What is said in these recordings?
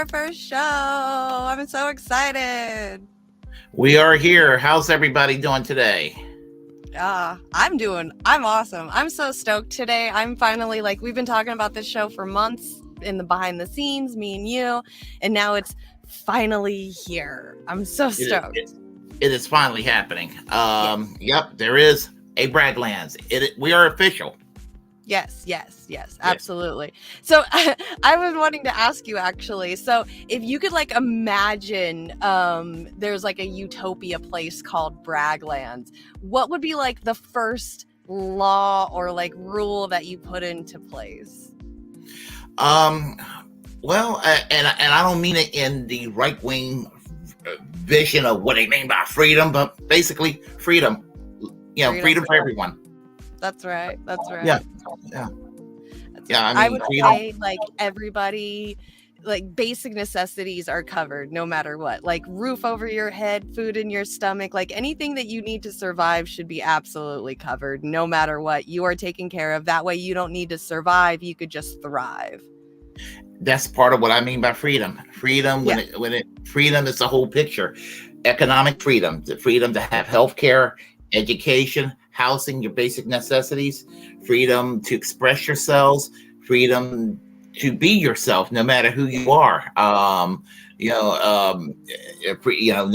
our first show. I'm so excited. We are here. How's everybody doing today? I'm awesome. I'm so stoked today. I'm finally, we've been talking about this show for months in the behind the scenes, me and you, and now it's finally here. I'm so stoked. It is finally happening. Yep, there is a Bragglands. We are official. Yes, absolutely. So I was wanting to ask you actually, so if you could imagine there's a utopia place called Bragglands, what would be the first law or rule that you put into place? Well, and I don't mean it in the right-wing vision of what they mean by freedom, but basically freedom. Freedom for everyone. That's right. Yeah. I would say everybody, basic necessities are covered no matter what. Roof over your head, food in your stomach, anything that you need to survive should be absolutely covered no matter what. You are taken care of. That way you don't need to survive. You could just thrive. That's part of what I mean by freedom. Freedom, freedom is the whole picture. Economic freedom, the freedom to have healthcare, education, housing, your basic necessities, freedom to express yourselves, freedom to be yourself, no matter who you are. No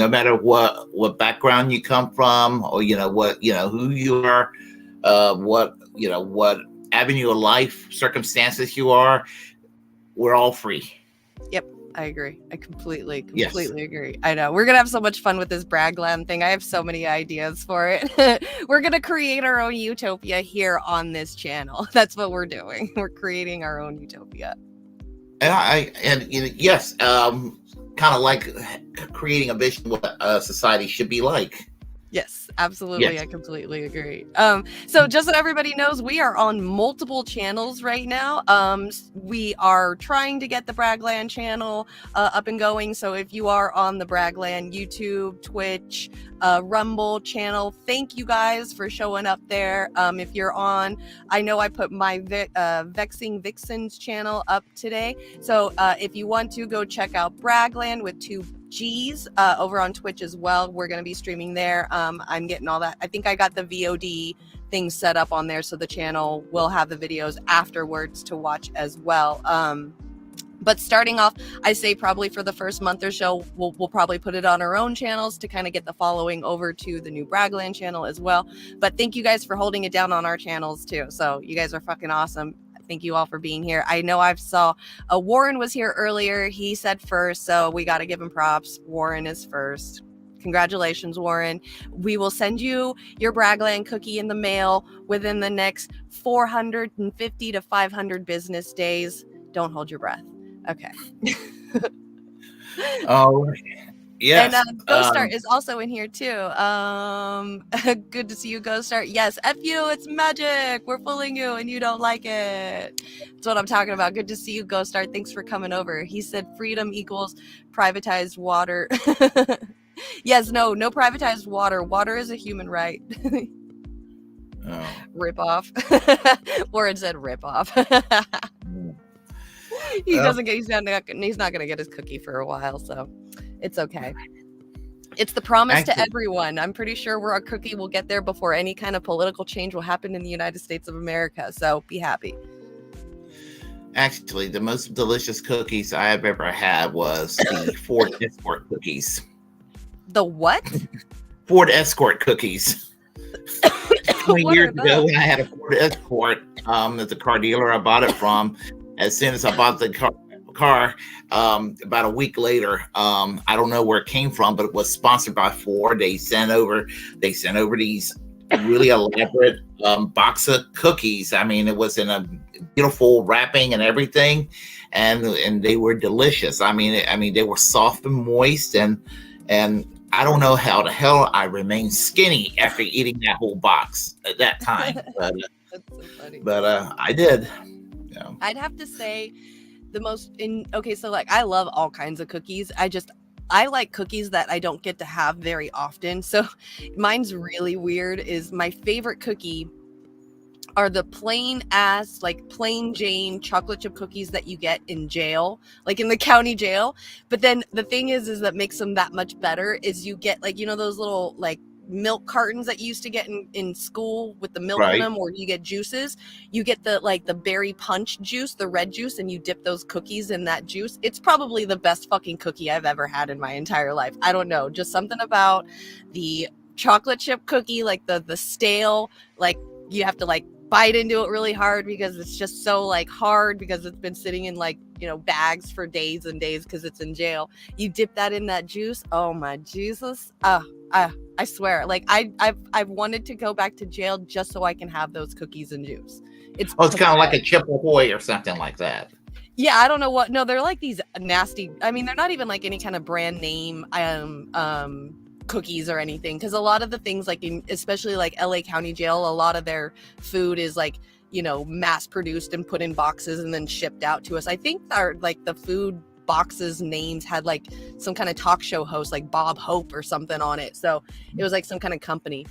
matter what background you come from, or who you are, what avenue of life, circumstances you are. We're all free. Yep. I agree. I completely agree. I know. We're going to have so much fun with this Braggland thing. I have so many ideas for it. We're going to create our own utopia here on this channel. That's what we're doing. We're creating our own utopia. And yes, kind of like creating a vision of what a society should be like. Yes, absolutely. Yes. I completely agree. So just so everybody knows, we are on multiple channels right now. We are trying to get the Braggland channel up and going. So if you are on the Braggland YouTube, Twitch, Rumble channel, thank you guys for showing up there. If you're on, I know I put my Vexing Vixens channel up today. So if you want to go check out Braggland with 2 G's over on Twitch as well. We're going to be streaming there. I'm getting all that. I think I got the VOD thing set up on there, so the channel will have the videos afterwards to watch as well. But starting off, I say probably for the first month or so, we'll probably put it on our own channels to kind of get the following over to the new Braggland channel as well. But thank you guys for holding it down on our channels too. So you guys are fucking awesome. Thank you all for being here. I know I've saw Warren was here earlier. He said first, so we got to give him props. Warren is first. Congratulations, Warren. We will send you your Braggland cookie in the mail within the next 450 to 500 business days. Don't hold your breath. Okay. Oh, yes. And Ghostar is also in here too. Good to see you, Ghostar. Yes, F you, it's magic. We're fooling you and you don't like it. That's what I'm talking about. Good to see you, Ghostar. Thanks for coming over. He said freedom equals privatized water. Yes, no privatized water. Water is a human right. Oh. Rip off. Warren said rip off. He's not gonna get his cookie for a while, so it's okay. It's the promise to everyone. I'm pretty sure our cookie will get there before any kind of political change will happen in the United States of America. So be happy. Actually, the most delicious cookies I have ever had was the Ford Escort cookies. The what? Ford Escort cookies. 20 years ago, when I had a Ford Escort at the car dealer I bought it from, as soon as I bought the car, about a week later, I don't know where it came from, but it was sponsored by Ford. They sent over these really elaborate box of cookies. I mean, it was in a beautiful wrapping and everything, and they were delicious. I mean, they were soft and moist, and I don't know how the hell I remained skinny after eating that whole box at that time, but that's so funny. But I did. Yeah. I'd have to say so I love all kinds of cookies. I like cookies that I don't get to have very often. So mine's really weird. Is my favorite cookie are the plain ass, like plain Jane chocolate chip cookies that you get in jail, like in the county jail. But then the thing is that makes them that much better is you get like, those little like milk cartons that you used to get in school with the milk in them, or you get juices. You get the berry punch juice, the red juice, and you dip those cookies in that juice. It's probably the best fucking cookie I've ever had in my entire life. I don't know, just something about the chocolate chip cookie, like the stale, like you have to like bite into it really hard because it's just so like hard because it's been sitting in like bags for days and days because it's in jail. You dip that in that juice. Oh my Jesus. I swear, like I've wanted to go back to jail just so I can have those cookies and juice. It's kind of like a Chip Ahoy or something like that. Yeah, I don't know what. No, they're like these nasty. I mean, they're not even like any kind of brand name cookies or anything, because a lot of the things like especially like LA County Jail, a lot of their food is like mass produced and put in boxes and then shipped out to us. I think our like the food boxes names had like some kind of talk show host like Bob Hope or something on it, so it was like some kind of company.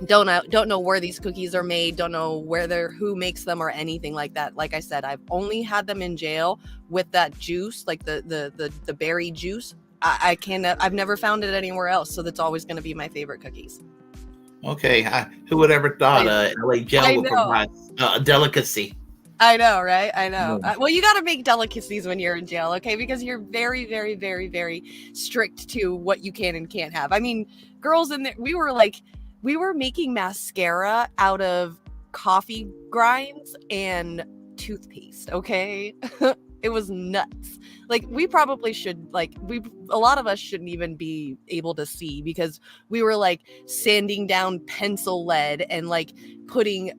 Don't know where these cookies are made, don't know who makes them or anything like that. Like I said, I've only had them in jail with that juice, like the berry juice. I've never found it anywhere else, so that's always going to be my favorite cookies. Okay, who would ever thought LA jail would provide a delicacy? I know, right? I know. Well, you got to make delicacies when you're in jail, okay? Because you're very, very, very, very strict to what you can and can't have. I mean, girls in there, we were making mascara out of coffee grinds and toothpaste, okay? It was nuts. Like we probably should a lot of us shouldn't even be able to see because we were like sanding down pencil lead and like putting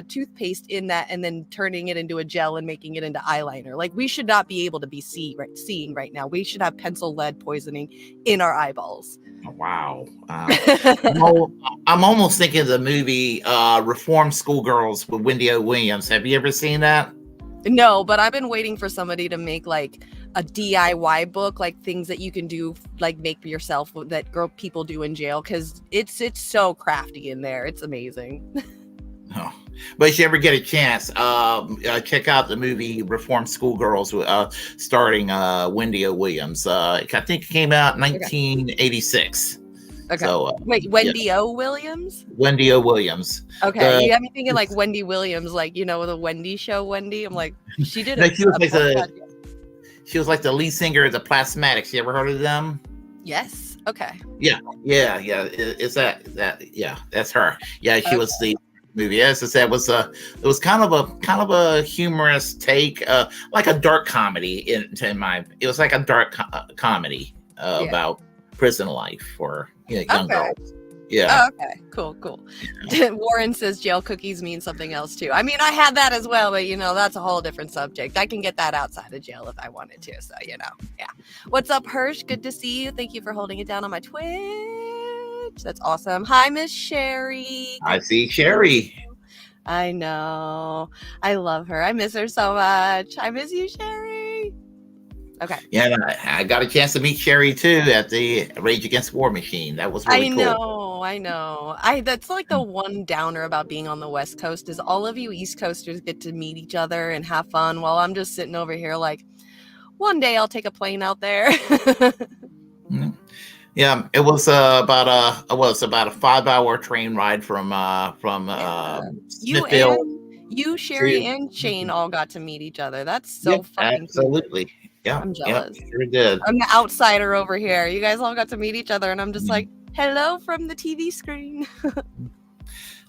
toothpaste in that and then turning it into a gel and making it into eyeliner. Like we should not be able to be seeing right now. We should have pencil lead poisoning in our eyeballs. Wow. I'm almost thinking of the movie Reformed Schoolgirls with Wendy O. Williams. Have you ever seen that? No, but I've been waiting for somebody to make like a DIY book, like things that you can do, like make for yourself that people do in jail, because it's so crafty in there. It's amazing. Oh. But if you ever get a chance, check out the movie Reformed Schoolgirls starring Wendy O. Williams. I think it came out in 1986. Okay. So, wait, Wendy O. Williams? Wendy O. Williams. Okay, you have me thinking like Wendy Williams, like the Wendy show. Wendy, I'm like, she did it. She was like the lead singer of the Plasmatics. You ever heard of them? Yes. Okay. Yeah. Is that? Yeah, that's her. Yeah, she was the movie. As I said, it was kind of a humorous take, like a dark comedy. It was like a dark comedy about prison life for young girls. Yeah. Oh, okay. Cool. Yeah. Warren says jail cookies mean something else too. I mean, I had that as well, but that's a whole different subject. I can get that outside of jail if I wanted to. So, yeah. What's up, Hirsch? Good to see you. Thank you for holding it down on my Twitch. That's awesome. Hi, Miss Sherry. I see Sherry. I know. I love her. I miss her so much. I miss you, Sherry. Okay. Yeah, I got a chance to meet Sherry too at the Rage Against War Machine. That was really cool. I know. That's like the one downer about being on the West Coast is all of you East Coasters get to meet each other and have fun while I'm just sitting over here like, one day I'll take a plane out there. Yeah, it was about a 5-hour train ride from Smithfield. You, Sherry, and Shane all got to meet each other. That's so fucking absolutely cool. Yeah, I'm jealous. Yeah, sure did. I'm the outsider over here. You guys all got to meet each other, and I'm just like, hello from the TV screen.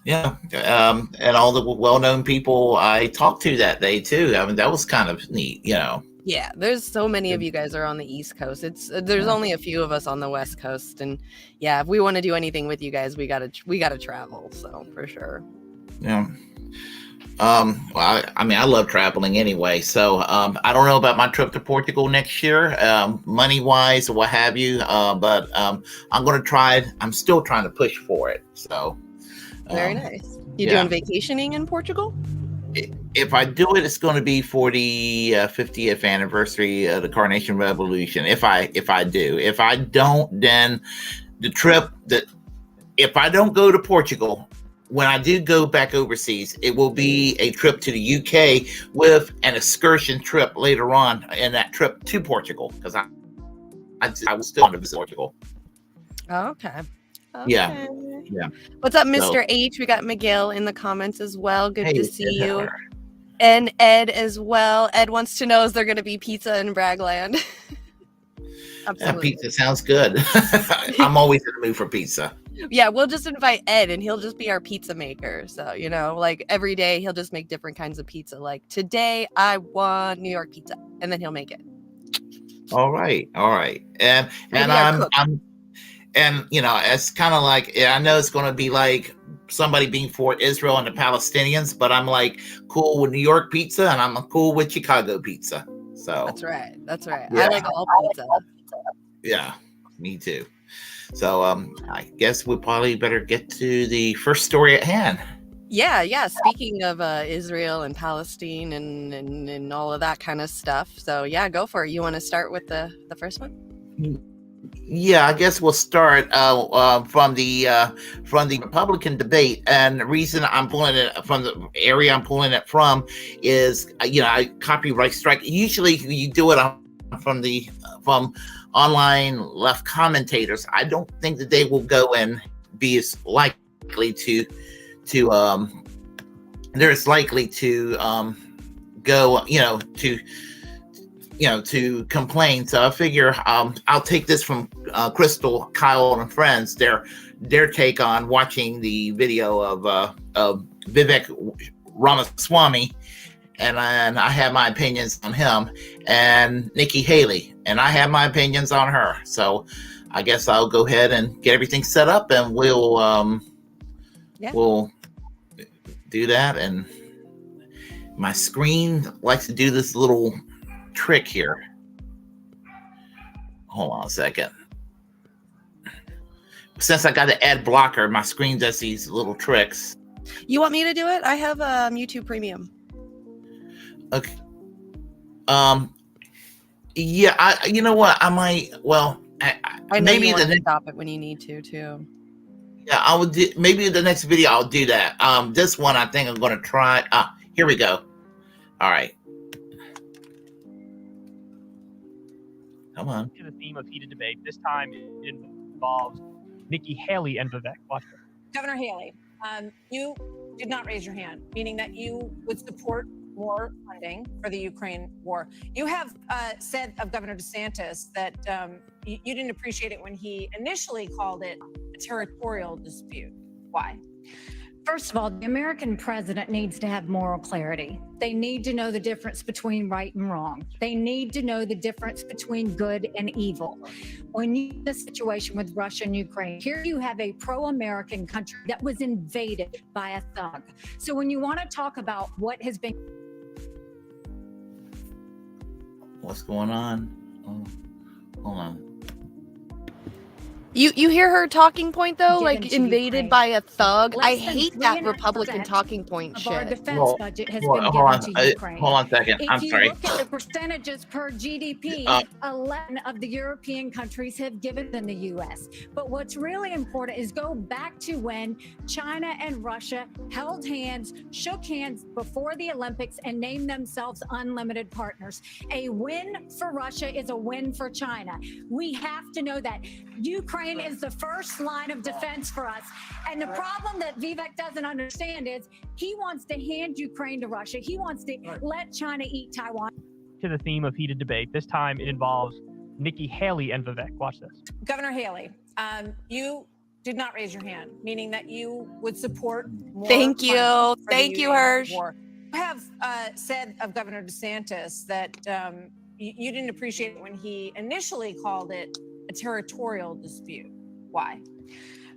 Yeah, and all the well-known people I talked to that day too. I mean, that was kind of neat, Yeah, there's so many of you guys are on the East Coast. There's only a few of us on the West Coast, and yeah, if we want to do anything with you guys, we gotta travel. So for sure. Yeah. Well, I love traveling anyway, so I don't know about my trip to Portugal next year, money wise or what have you, but I'm going to try. I'm still trying to push for it. So very nice. You doing vacationing in Portugal? If I do it, it's going to be for the 50th anniversary of the Carnation Revolution. If I do, if I don't, then the trip if I don't go to Portugal when I do go back overseas, it will be a trip to the UK with an excursion trip later on in that trip to Portugal, because I was still want to visit Portugal. Okay. Yeah. Okay. Yeah. What's up, So, Mr. H? We got Miguel in the comments as well. Good hey, to see Ed, you. And Ed as well. Ed wants to know, is there going to be pizza in Braggland? Absolutely. Pizza sounds good. I'm always in the mood for pizza. Yeah, we'll just invite Ed and he'll just be our pizza maker. So, you know, like every day he'll just make different kinds of pizza. Like today I want New York pizza, and then he'll make it. All right. And He'll be our cook. and you know, it's kind of like, I know it's going to be like somebody being for Israel and the Palestinians, but I'm like cool with New York pizza, and I'm cool with Chicago pizza. So That's right. Yeah. I like all pizza. Yeah, me too. So I guess we probably better get to the first story at hand. Yeah. Speaking of Israel and Palestine and all of that kind of stuff. So yeah, go for it. You want to start with the first one? Yeah, I guess we'll start from the Republican debate, and the reason I'm pulling it from the area I'm pulling it from is I copyright strike. Usually you do it from online left commentators. I don't think that they will go and be as likely to they're as likely to go to complain. So I figure I'll take this from Crystal, Kyle, and friends, their take on watching the video of Vivek Ramaswamy, and I have my opinions on him, and Nikki Haley, and I have my opinions on her. So I guess I'll go ahead and get everything set up, and we'll do that. And my screen likes to do this little trick here. Hold on a second. Since I got an ad blocker, my screen does these little tricks. You want me to do it? I have YouTube Premium. Okay. Yeah. You know what? I might. Well, I know maybe you want to stop it when you need to too. Yeah, I would do. Maybe the next video I'll do that. This one I think I'm going to try. Here we go. All right. Come on. To the theme of heated debate. This time it involves Nikki Haley and Vivek. Watch this. Governor Haley, you did not raise your hand, meaning that you would support more funding for the Ukraine war. You have said of Governor DeSantis that you didn't appreciate it when he initially called it a territorial dispute. Why? First of all, the American president needs to have moral clarity. They need to know the difference between right and wrong. They need to know the difference between good and evil. When you have the situation with Russia and Ukraine, here you have a pro-American country that was invaded by a thug. So when you want to talk about what has been... What's going on? Oh, hold on. You hear her talking point though, like invaded by a thug. I hate that Republican talking point shit. Our defense budget has been given to Ukraine. Hold on a second. I'm sorry. If you look at the percentages per GDP, 11 of the European countries have given than the U.S. But what's really important is go back to when China and Russia held hands, shook hands before the Olympics, and named themselves unlimited partners. A win for Russia is a win for China. We have to know that. Ukraine is the first line of defense for us. And the problem that Vivek doesn't understand is he wants to hand Ukraine to Russia. He wants to let China eat Taiwan. To the theme of heated debate. This time it involves Nikki Haley and Vivek. Watch this. Governor Haley, you did not raise your hand, meaning that you would support more. Thank you, Hirsch. War. You have said of Governor DeSantis that you didn't appreciate it when he initially called it a territorial dispute. Why?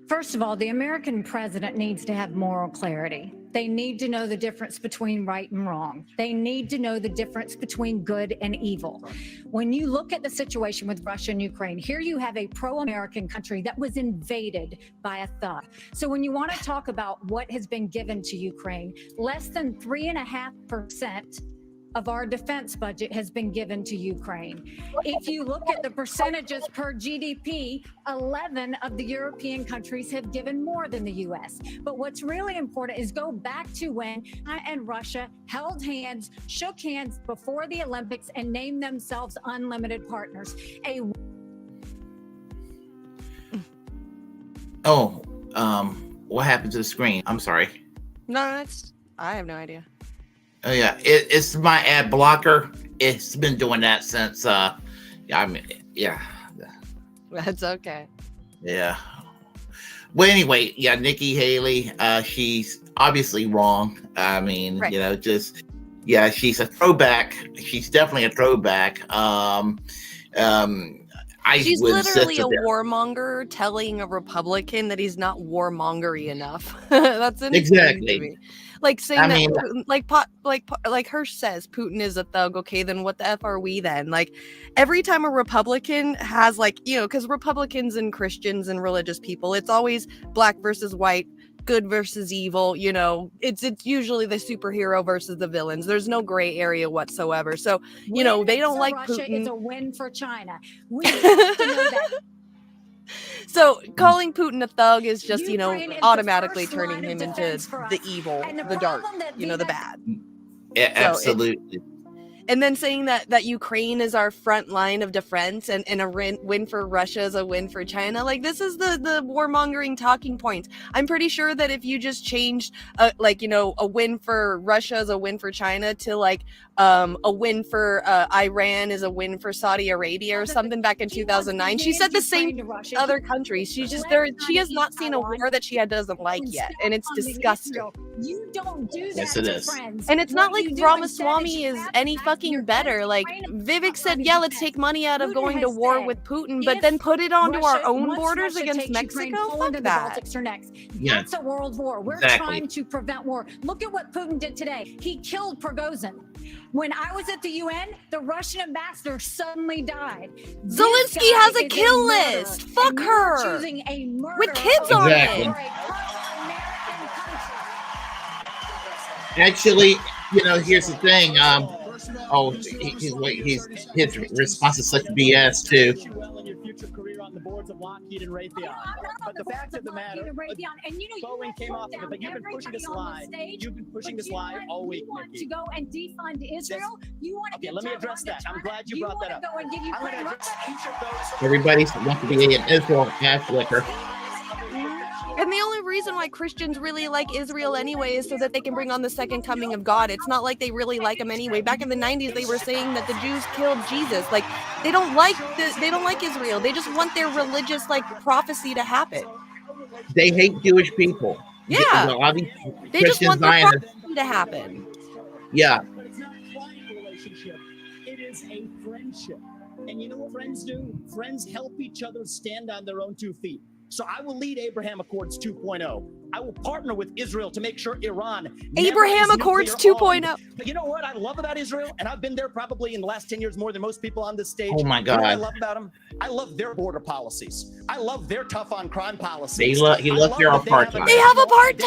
First of all, the American president needs to have moral clarity. They need to know the difference between right and wrong. They need to know the difference between good and evil. When you look at the situation with Russia and Ukraine, here you have a pro-American country that was invaded by a thug. So when you want to talk about what has been given to Ukraine, less than 3.5% of our defense budget has been given to Ukraine. If you look at the percentages per GDP, 11 of the European countries have given more than the US. But what's really important is go back to when China and Russia held hands, shook hands before the Olympics, and named themselves unlimited partners. What happened to the screen? I'm sorry. No, I have no idea. Oh yeah, it's my ad blocker. It's been doing that since That's okay. Yeah. Well, anyway, yeah, Nikki Haley, she's obviously wrong. I mean, Right. She's a throwback. She's definitely a throwback. She's would literally sit a there. warmonger telling a Republican that he's not warmongery enough. That's insane Exactly. to me. Like saying I that, mean- Putin, like Hirsch says, Putin is a thug. Okay, then what the F are we then? Like every time a Republican has because Republicans and Christians and religious people, it's always black versus white, good versus evil. It's usually the superhero versus the villains. There's no gray area whatsoever. So they don't like Russia Putin. is a win for China. We have to know that. So calling Putin a thug is just, Ukraine is the automatically first turning line of him into defense for us. the evil, And the dark, problem that the Vivek- bad. Yeah, absolutely. And then saying that Ukraine is our front line of defense and a win for Russia is a win for China. Like, this is the warmongering talking points. I'm pretty sure that if you just changed, a win for Russia is a win for China to a win for Iran is a win for Saudi Arabia or something back in 2009. She said the same to other countries. She has not seen a war that she doesn't like yet. And it's disgusting. You don't do that Yes, it to is. friends. And it's not What like you do Ramaswamy instead is you any have to fucking your better. friends Like train Vivek up said, on yeah, let's defense. take money out of Putin going to has war said, with Putin, but if then put it onto our Russia- own once borders Russia against takes Ukraine, Mexico. Poland, Fuck and the that. Baltics are next. Yeah. That's a world war. We're Exactly. trying to prevent war. Look at what Putin did today. He killed Prigozhin. When I was at the UN, the Russian ambassador suddenly died. This Zelensky guy has a is kill murderer, list. Fuck and you're her. choosing a murderer With kids on for it. a pro-American country. Actually, here's the thing. His response is such BS too. Well in your future career on the boards of Lockheed and Raytheon. I'm not But on the boards fact of the matter, and you Boeing came off of it, but you've been pushing this lie. You've been pushing this lie all week, You want to Nikki. go and defund Israel? You want to Okay, give let me Taiwan address to that. I'm China? glad you brought that up. You want to go and give I'm going Ukraine to address Russia? each of those. Everybody wants to be an Israel Catholic. And the only reason why Christians really like Israel anyway is so that they can bring on the second coming of God. It's not like they really like him anyway. Back in the 90s, they were saying that the Jews killed Jesus. Like, they don't like Israel. They just want their religious prophecy to happen. They hate Jewish people. Yeah. A lot of these They just Christian want their Zionists. prophecy to happen. Yeah. But it's not a client relationship. It is a friendship. And you know what friends do? Friends help each other stand on their own 2 feet. So I will lead Abraham Accords 2.0. I will partner with Israel to make sure Iran never Abraham is Accords nuclear 2.0. armed. But you know what I love about Israel? And I've been there probably in the last 10 years more than most people on this stage. Oh my You know what I God. love about them? I love their border policies. I love their tough on crime policies. He I left their love that apartheid. they They have national identity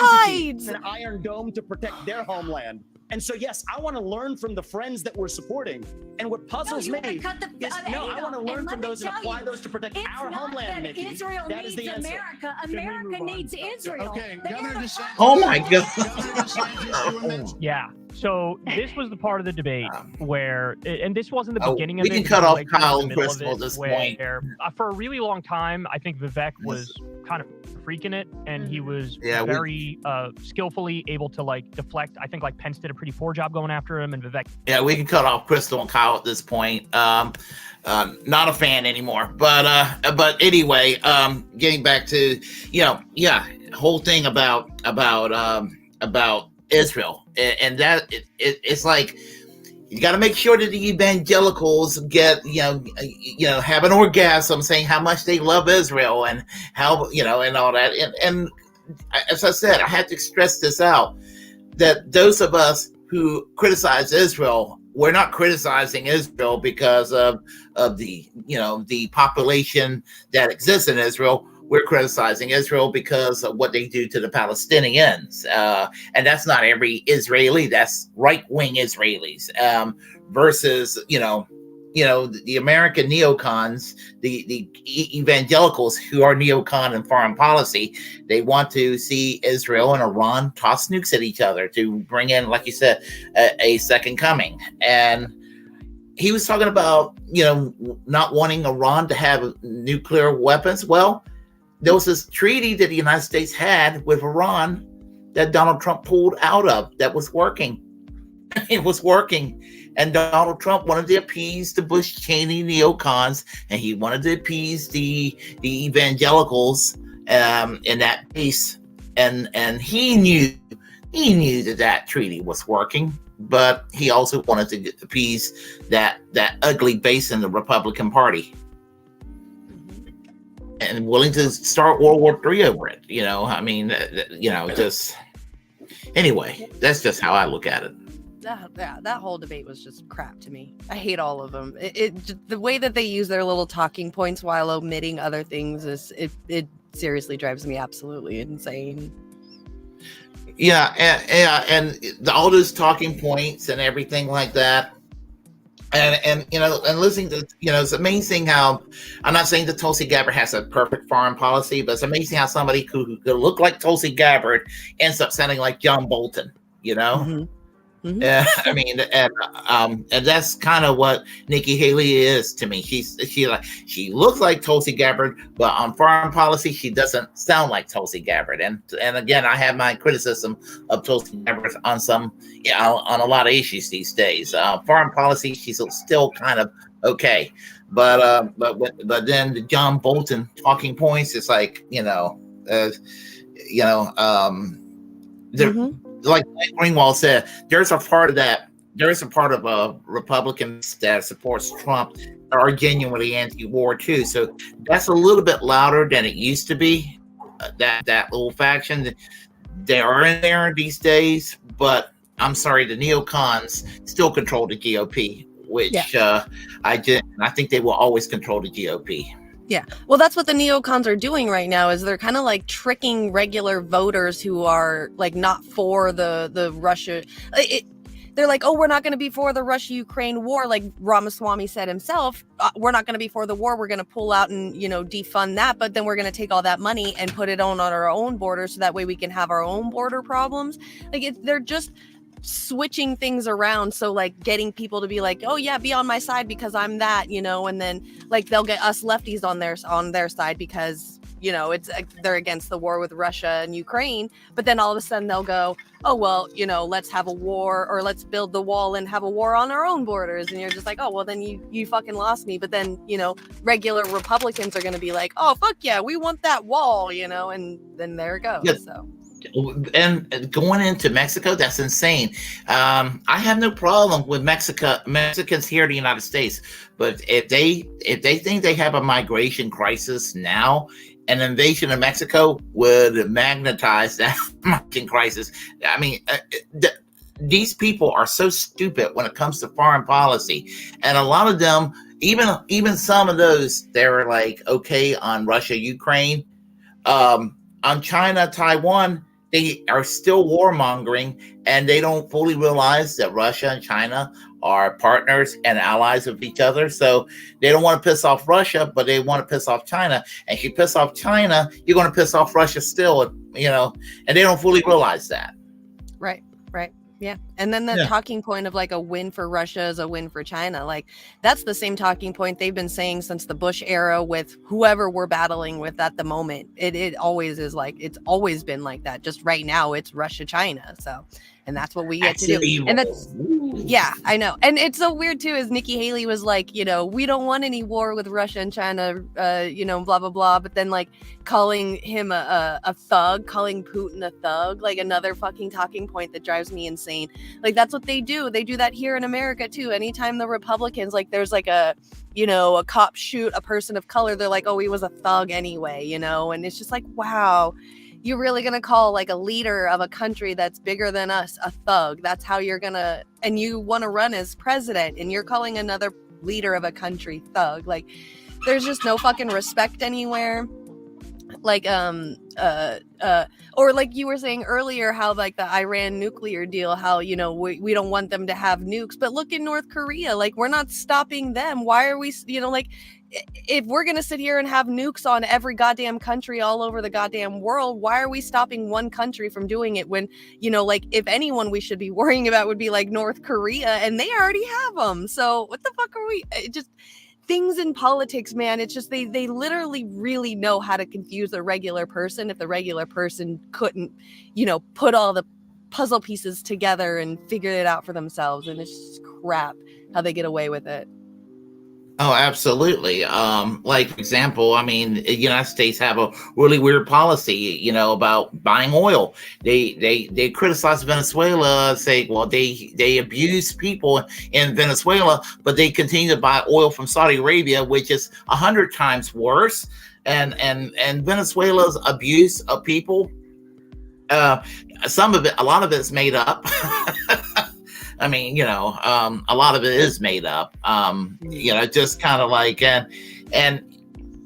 apartheid. and an Iron Dome to protect their homeland. And so, yes, I want to learn from the friends that we're supporting. And what puzzles you me wanna cut the is, aid I want to off. learn And from let me those and tell apply you, those to protect It's our not homeland, that Nikki. Israel That is needs the answer. America. we move America on? needs Israel. Okay, They Governor have a DeSantis. Oh my Governor God. DeSantis, you mentioned- Yeah. So this was the part of the debate where, and this wasn't the beginning of we it. can this cut was off like towards Kyle the and middle of Crystal it, at this where, point. for a really long time, I think Vivek was kind of freaking it, and he was Yeah, very skillfully able to deflect. I think Pence did a pretty poor job going after him, and Vivek. Yeah, we can cut off Crystal and Kyle at this point. Not a fan anymore. But anyway, getting back to whole thing about Israel, and that it's like you got to make sure that the evangelicals get have an orgasm saying how much they love Israel and how and all that. And as I said, I have to stress this out, that those of us who criticize Israel, we're not criticizing Israel because of the the population that exists in Israel. we're criticizing Israel because of what they do to the Palestinians. And that's not every Israeli, that's right-wing Israelis, versus, the American neocons, the evangelicals who are neocon in foreign policy. They want to see Israel and Iran toss nukes at each other to bring in, like you said, a second coming. And he was talking about, not wanting Iran to have nuclear weapons. Well, there was this treaty that the United States had with Iran that Donald Trump pulled out of that was working. It was working. And Donald Trump wanted to appease the Bush Cheney neocons, and he wanted to appease the evangelicals in that piece. And he knew that treaty was working, but he also wanted to appease that ugly base in the Republican Party, and willing to start World War III over it. Just anyway, that's just how I look at it. That whole debate was just crap to me. I hate all of them. The way that they use their little talking points while omitting other things it seriously drives me absolutely insane. Yeah, and all those talking points and everything like that. And listening to, it's amazing how, I'm not saying that Tulsi Gabbard has a perfect foreign policy, but it's amazing how somebody who could look like Tulsi Gabbard ends up sounding like John Bolton, Mm-hmm. Mm-hmm. And that's kind of what Nikki Haley is to me. She looks like Tulsi Gabbard, but on foreign policy, she doesn't sound like Tulsi Gabbard. And again, I have my criticism of Tulsi Gabbard on on a lot of issues these days. Foreign policy, she's still kind of okay, but then the John Bolton talking points, it's like like Greenwald said, there's a part of Republicans that supports Trump that are genuinely anti-war too. So that's a little bit louder than it used to be. That little faction, they are in there these days. But I'm sorry, the neocons still control the GOP, which I think they will always control the GOP. Yeah. Well, that's what the neocons are doing right now, is they're kind of like tricking regular voters who are like not for the Russia. They're like, oh, we're not going to be for the Russia-Ukraine war. Like Ramaswamy said himself, we're not going to be for the war. We're going to pull out and, defund that. But then we're going to take all that money and put it on our own border. So that way we can have our own border problems. Like they're just switching things around, so like getting people to be like, oh yeah, be on my side because I'm that, and then like they'll get us lefties on their side because it's they're against the war with Russia and Ukraine, but then all of a sudden they'll go, oh well, let's have a war, or let's build the wall and have a war on our own borders, and you're just like, oh well, then you fucking lost me. But then regular Republicans are going to be like, oh fuck yeah, we want that wall, and then there it goes. Yes. So. And going into Mexico, that's insane. I have no problem with Mexicans here in the United States, but if they think they have a migration crisis now, an invasion of Mexico would magnetize that migration crisis. I mean, these people are so stupid when it comes to foreign policy, and a lot of them, even some of those, they're like okay on Russia, Ukraine, on China, Taiwan. They are still warmongering, and they don't fully realize that Russia and China are partners and allies of each other. So they don't want to piss off Russia, but they want to piss off China. And if you piss off China, you're going to piss off Russia still, and they don't fully realize that. Right. Yeah. And then the talking point of like a win for Russia is a win for China. Like that's the same talking point they've been saying since the Bush era with whoever we're battling with at the moment. It always is like, it's always been like that. Just right now it's Russia, China. So, and that's what we get to do. And that's, yeah, I know. And it's so weird too, is Nikki Haley was like, we don't want any war with Russia and China, blah, blah, blah. But then like calling him a thug, calling Putin a thug, like another fucking talking point that drives me insane. Like that's what they do. They do that here in America too. Anytime the Republicans, like there's like a cop shoot a person of color, they're like, oh, he was a thug anyway, and it's just like, wow. You're really going to call like a leader of a country that's bigger than us a thug? That's how you're going to, and you want to run as president and you're calling another leader of a country thug. Like there's just no fucking respect anywhere. like or like you were saying earlier, how like the Iran nuclear deal, how, you know, we don't want them to have nukes, but look in North Korea, like we're not stopping them. Why are we, you know, like if we're gonna sit here and have nukes on every goddamn country all over the goddamn world, why are we stopping one country from doing it when, you know, like if anyone we should be worrying about would be like North Korea, and they already have them. So what the fuck are we, it just, things in politics, man, it's just they literally really know how to confuse a regular person if the regular person couldn't, you know, put all the puzzle pieces together and figure it out for themselves. And it's just crap how they get away with it. Oh, absolutely. Like, for example, I mean, the United States have a really weird policy, you know, about buying oil. They criticize Venezuela, say, well, they abuse people in Venezuela, but they continue to buy oil from Saudi Arabia, which is 100 times worse. And Venezuela's abuse of people, some of it, a lot of it's made up. I mean, you know, a lot of it is made up. You know, just kind of like, and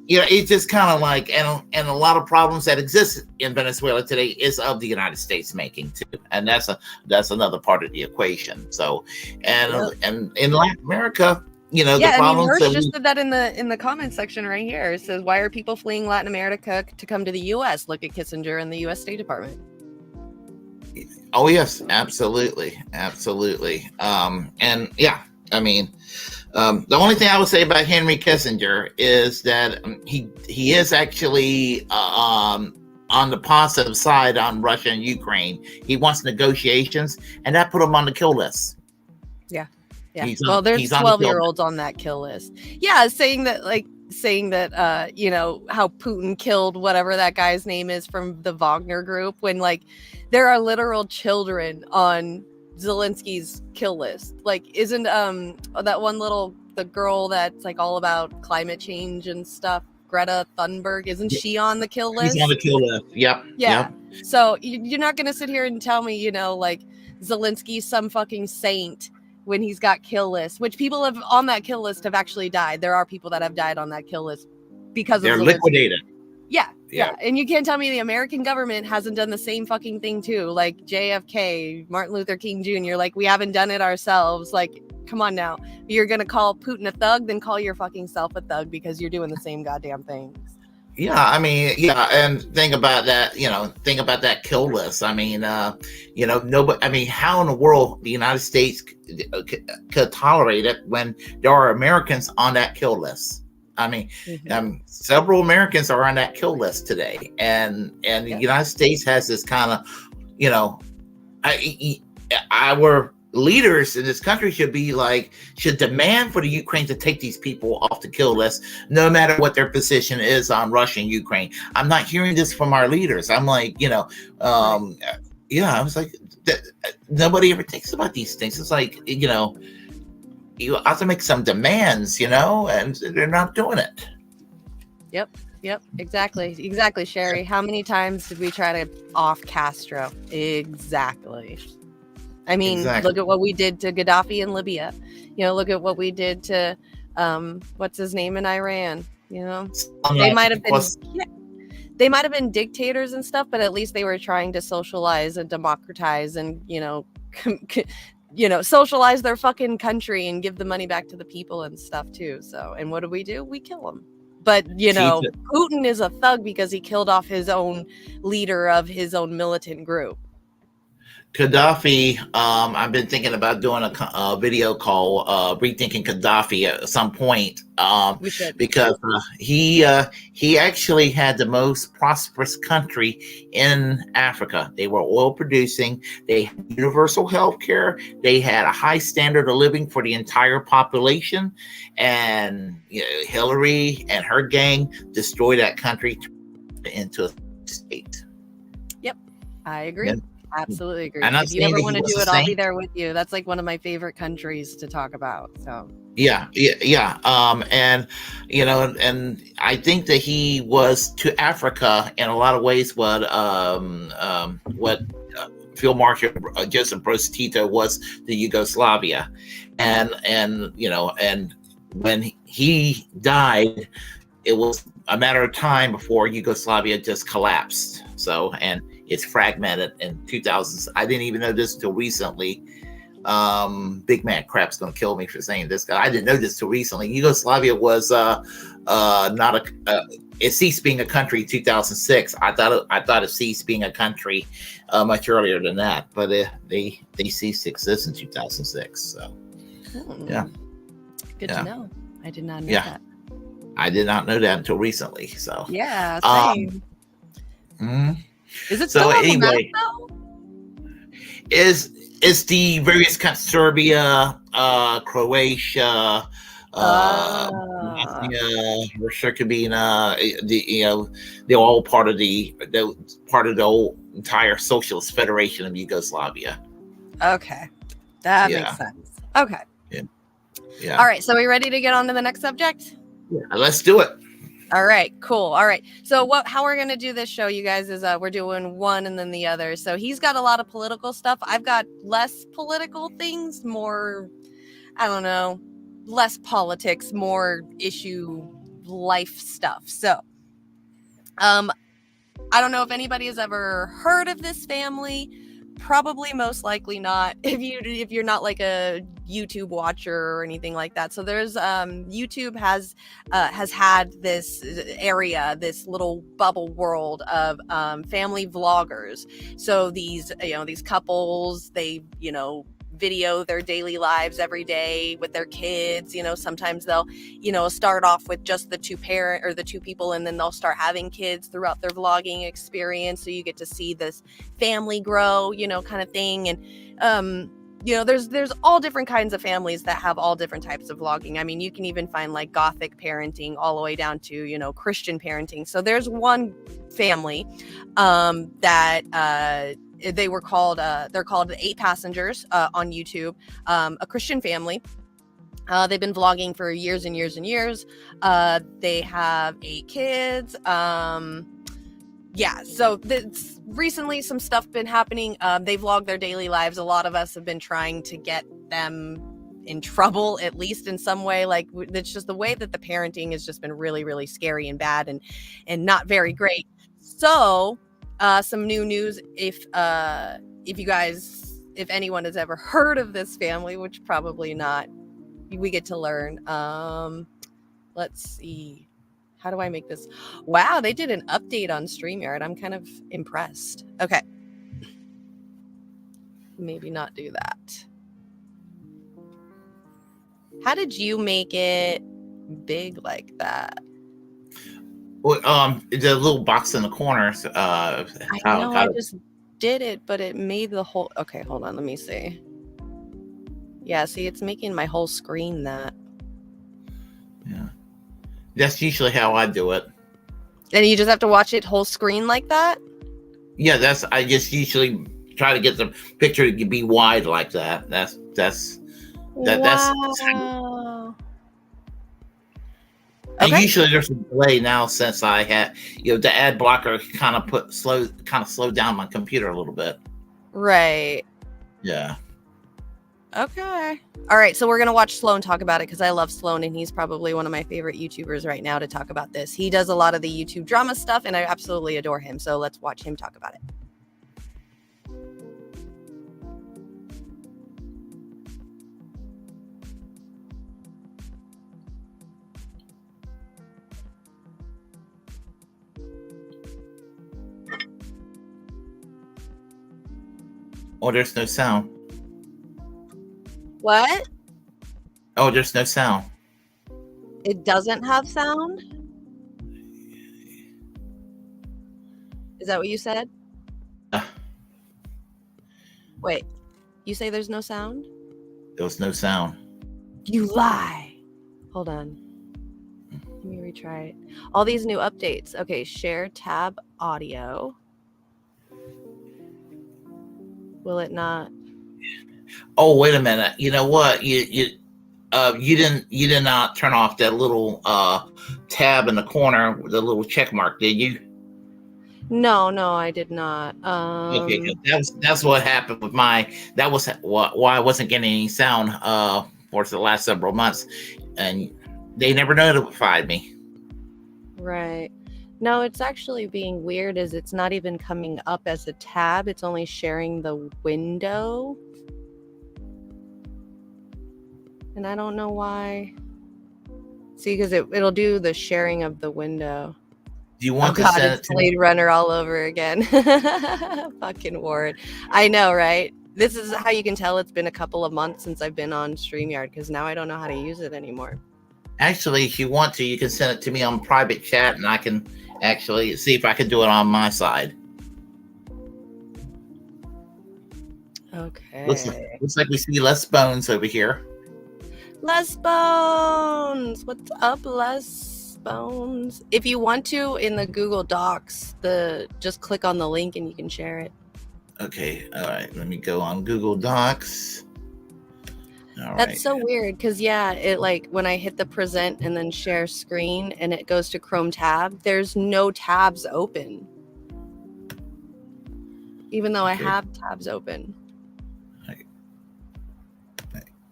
you know, it's just kind of like, and a lot of problems that exist in Venezuela today is of the United States making too, and that's another part of the equation. So, and in Latin America, you know, yeah, the problems. I mean, Hirsch just said that in the comment section right here. It says, "Why are people fleeing Latin America to come to the U.S.? Look at Kissinger and the U.S. State Department." Oh yes, absolutely. And yeah, I mean, the only thing I would say about Henry Kissinger is that he is actually on the positive side on Russia and Ukraine. He wants negotiations, and that put him on the kill list. Yeah. Well, there's 12-year-olds on that kill list. Yeah, saying that you know, how Putin killed whatever that guy's name is from the Wagner group, when like there are literal children on Zelensky's kill list. Like, isn't that one the girl that's like all about climate change and stuff, Greta Thunberg, isn't she on the kill list? She's on the kill list. Yep. Yeah. Yep. So you're not gonna sit here and tell me, you know, like Zelensky's some fucking saint when he's got kill lists, which people have on that kill list have actually died. There are people that have died on that kill list because they're of liquidated. Yeah. And you can't tell me the American government hasn't done the same fucking thing too. Like JFK, Martin Luther King Jr. Like, we haven't done it ourselves. Like, come on now. You're going to call Putin a thug, then call your fucking self a thug, because you're doing the same goddamn things. Yeah, I mean, yeah, and think about that, you know, think about that kill list. I mean, you know, nobody, I mean, how in the world the United States could tolerate it when there are Americans on that kill list? I mean, several Americans are on that kill list today, and the United States has this kind of, you know, our leaders in this country should demand for the Ukraine to take these people off the kill list, no matter what their position is on Russia and Ukraine. I'm not hearing this from our leaders. I'm like, you know, I was like, nobody ever thinks about these things. It's like, you know, you have to make some demands, you know, and they're not doing it. Yep, exactly, Sherry. How many times did we try to off Castro? Exactly. I mean, Look at what we did to Gaddafi in Libya. You know, look at what we did to what's his name in Iran. You know, they might have been dictators and stuff, but at least they were trying to socialize and democratize and, you know, socialize their fucking country and give the money back to the people and stuff too. So, and what do? We kill them. But, you know, Putin is a thug because he killed off his own leader of his own militant group. Gaddafi, I've been thinking about doing a video called Rethinking Gaddafi at some point, because he actually had the most prosperous country in Africa. They were oil producing, they had universal health care, they had a high standard of living for the entire population, and Hillary and her gang destroyed that country into a state. Yep, I agree. And, absolutely agree. If you ever want to do it, I'll be there with you. That's like one of my favorite countries to talk about. So yeah. And you know, and I think that he was to Africa in a lot of ways what Field Marshal Joseph Broz Tito was to Yugoslavia, and you know, and when he died, it was a matter of time before Yugoslavia just collapsed. So, and it's fragmented in 2000s. I didn't even know this until recently. Big man crap's gonna kill me for saying this guy. I didn't know this till recently. Yugoslavia was not a it ceased being a country in 2006. I thought it ceased being a country much earlier than that, but they ceased to exist in 2006. So yeah, good to know. I did not know that. I did not know that until recently. So yeah, same. Is it so still on anyway? The map, is the various countries, Serbia, Croatia, Bosnia, Herzegovina, they're all part of the whole entire Socialist Federation of Yugoslavia. Okay, that makes sense. Okay. Yeah. All right. So, are we ready to get on to the next subject? Yeah, let's do it. All right, cool. All right. So how we're going to do this show, you guys, is we're doing one and then the other. So he's got a lot of political stuff. I've got less political things, more, I don't know, less politics, more issue life stuff. So I don't know if anybody has ever heard of this family. Probably most likely not if you're not like a YouTube watcher or anything like that. So there's YouTube has had this area, this little bubble world of family vloggers. So these couples, they video their daily lives every day with their kids. Sometimes they'll start off with just the two people, and then they'll start having kids throughout their vlogging experience, so you get to see this family grow, kind of thing. And there's all different kinds of families that have all different types of vlogging. I mean, you can even find like gothic parenting all the way down to Christian parenting. So there's one family that they're called 8 Passengers on YouTube, a Christian family. They've been vlogging for years and years and years. They have 8 kids. So recently some stuff been happening. They vlog their daily lives. A lot of us have been trying to get them in trouble, at least in some way. Like, it's just the way that the parenting has just been really, really scary and bad and not very great. So some new news, if anyone has ever heard of this family, which probably not, we get to learn. Let's see. How do I make this? Wow, they did an update on StreamYard. I'm kind of impressed. Okay. Maybe not do that. How did you make it big like that? Well, the little box in the corner. I know, I just did it, but it made the whole. Okay, hold on, let me see. Yeah, see, it's making my whole screen that. Yeah, that's usually how I do it. And you just have to watch it whole screen like that? Yeah, I just usually try to get the picture to be wide like that. That's wow. And Okay. usually there's a delay now since I had, the ad blocker kind of slowed down my computer a little bit. Right. Yeah. Okay. All right. So we're going to watch Sloan talk about it because I love Sloan and he's probably one of my favorite YouTubers right now to talk about this. He does a lot of the YouTube drama stuff and I absolutely adore him. So let's watch him talk about it. Oh, there's no sound. What? Oh, there's no sound. It doesn't have sound? Is that what you said? Wait, you say there's no sound? There was no sound. You lie. Hold on. Let me retry it. All these new updates. Okay, share tab audio. Will it not? Oh, wait a minute. You know what? You did not turn off that little tab in the corner with the little check mark, did you? No, I did not. Okay, that's what happened with that was why I wasn't getting any sound for the last several months, and they never notified me. Right. No, it's actually being weird is it's not even coming up as a tab. It's only sharing the window. And I don't know why. See, because it'll do the sharing of the window. Do you want to God, send it it's to me? Blade Runner all over again. Fucking Warren. I know, right? This is how you can tell it's been a couple of months since I've been on StreamYard, because now I don't know how to use it anymore. Actually, if you want to, you can send it to me on private chat, and I can actually see if I can do it on my side. Okay. Looks like we see Les Bones over here. Les Bones! What's up, Les Bones? If you want to, in the Google Docs, just click on the link and you can share it. Okay, all right. Let me go on Google Docs. All That's right. so weird, because it like when I hit the present and then share screen and it goes to Chrome tab, there's no tabs open. Even though I have tabs open.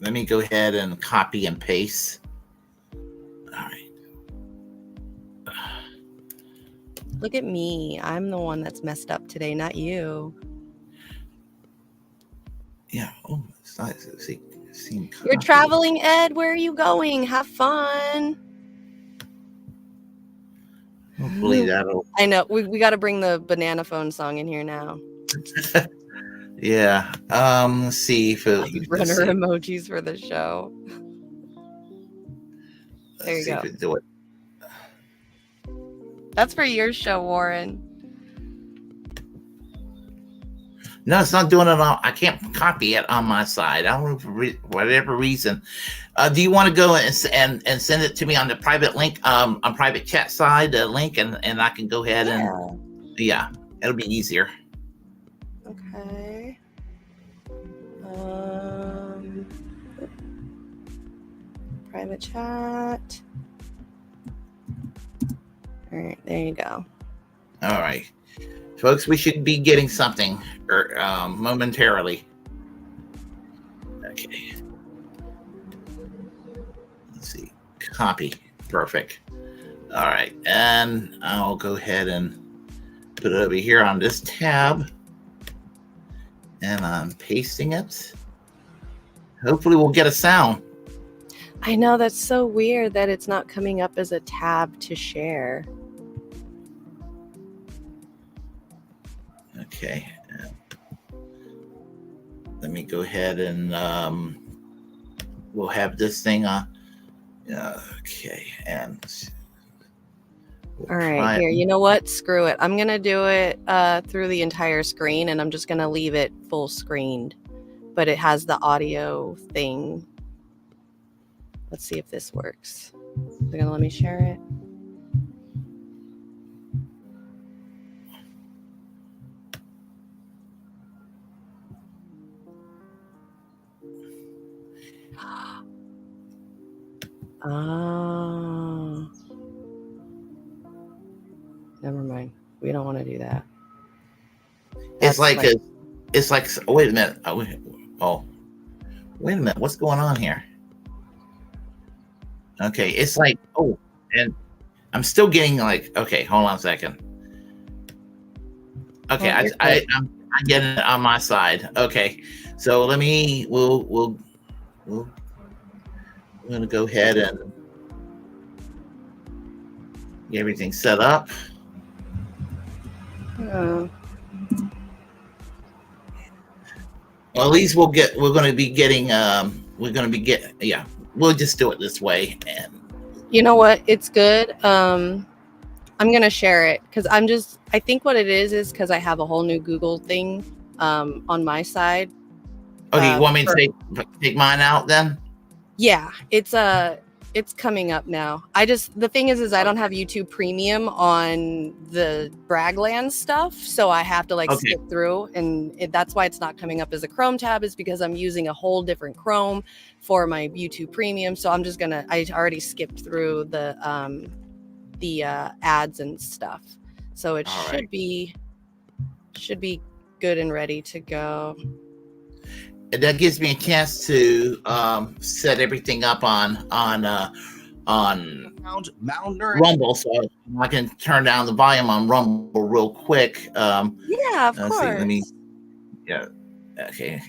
Let me go ahead and copy and paste. All right. Look at me. I'm the one that's messed up today, not you. Yeah. Oh, it's nice. You're traveling, Ed. Where are you going? Have fun. Hopefully that'll. I know. We got to bring the banana phone song in here now. Yeah. Let's see if Runner emojis for the show. There you go. If it do it. That's for your show, Warren. No, it's not doing it on. I can't copy it on my side. I don't know for whatever reason. Do you want to go and send it to me on the private link, on private chat side, the link, and I can go ahead and it'll be easier. Okay. Private chat. All right, there you go. All right, folks, we should be getting something momentarily. Okay. Let's see. Copy. Perfect. All right, and I'll go ahead and put it over here on this tab. And I'm pasting it. Hopefully we'll get a sound. I know, that's so weird that it's not coming up as a tab to share. Okay. Let me go ahead and we'll have this thing on. Okay. And all right, here, you know what? Screw it. I'm going to do it through the entire screen, and I'm just going to leave it full screened. But it has the audio thing. Let's see if this works. They're going to let me share it. Oh. Never mind. We don't want to do that. It's like wait a minute. Oh, wait a minute. What's going on here? Okay, it's like, oh, and I'm still getting like, okay, hold on a second. Okay, I'm getting it on my side. Okay, so we're gonna go ahead and get everything set up. Well, at least we'll get. We're going to be getting. Yeah. We'll just do it this way. And you know what? It's good. I'm gonna share it because I think what it is because I have a whole new Google thing on my side. Okay, you want me to take mine out then? Yeah, it's coming up now. The thing is I don't have YouTube Premium on the Braggland stuff, so I have to skip through, and that's why it's not coming up as a Chrome tab, is because I'm using a whole different Chrome for my YouTube Premium. So I'm just I already skipped through the ads and stuff, so it should be good and ready to go. And that gives me a chance to set everything up on on malnourished. Rumble, so I can turn down the volume on Rumble real quick. Yeah, of course. See, okay.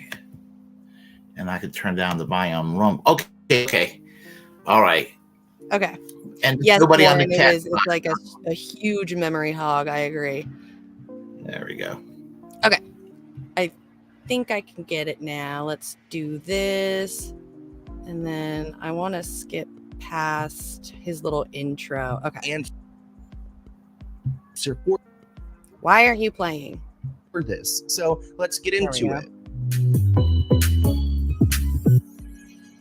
And I could turn down the volume on Rumble. Okay. All right. Okay. And yes, nobody on the Warren, chat. it's like a huge memory hog. I agree. There we go. Okay. I think I can get it now. Let's do this. And then I want to skip past his little intro. Okay. And support Why aren't you playing? for this. So let's get into it.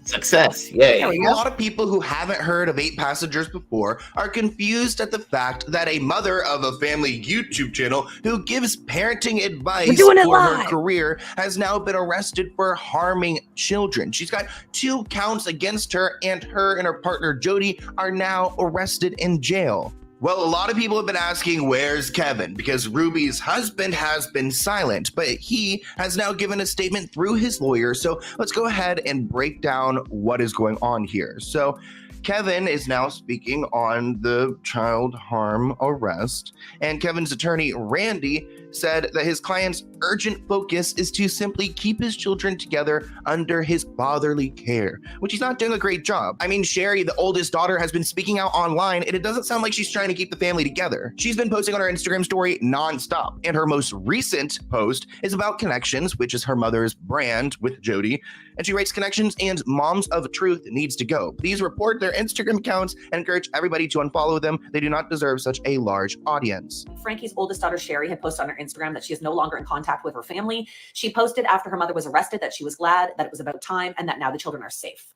Success. Yay. A lot of people who haven't heard of 8 Passengers before are confused at the fact that a mother of a family YouTube channel who gives parenting advice for her career has now been arrested for harming children. She's got 2 counts against her, and her partner Jody are now arrested in jail. Well, a lot of people have been asking, where's Kevin? Because Ruby's husband has been silent, but he has now given a statement through his lawyer. So let's go ahead and break down what is going on here. So Kevin is now speaking on the child harm arrest, and Kevin's attorney, Randy, said that his client's urgent focus is to simply keep his children together under his fatherly care, which he's not doing a great job. I mean, Sherry, the oldest daughter, has been speaking out online, and it doesn't sound like she's trying to keep the family together. She's been posting on her Instagram story nonstop, and her most recent post is about Connections, which is her mother's brand with Jody, and she writes, Connections and Moms of Truth needs to go. Please report their Instagram accounts and encourage everybody to unfollow them. They do not deserve such a large audience. Frankie's oldest daughter, Sherry, had posted on her Instagram that she is no longer in contact with her family. She posted after her mother was arrested that she was glad that it was about time and that now the children are safe.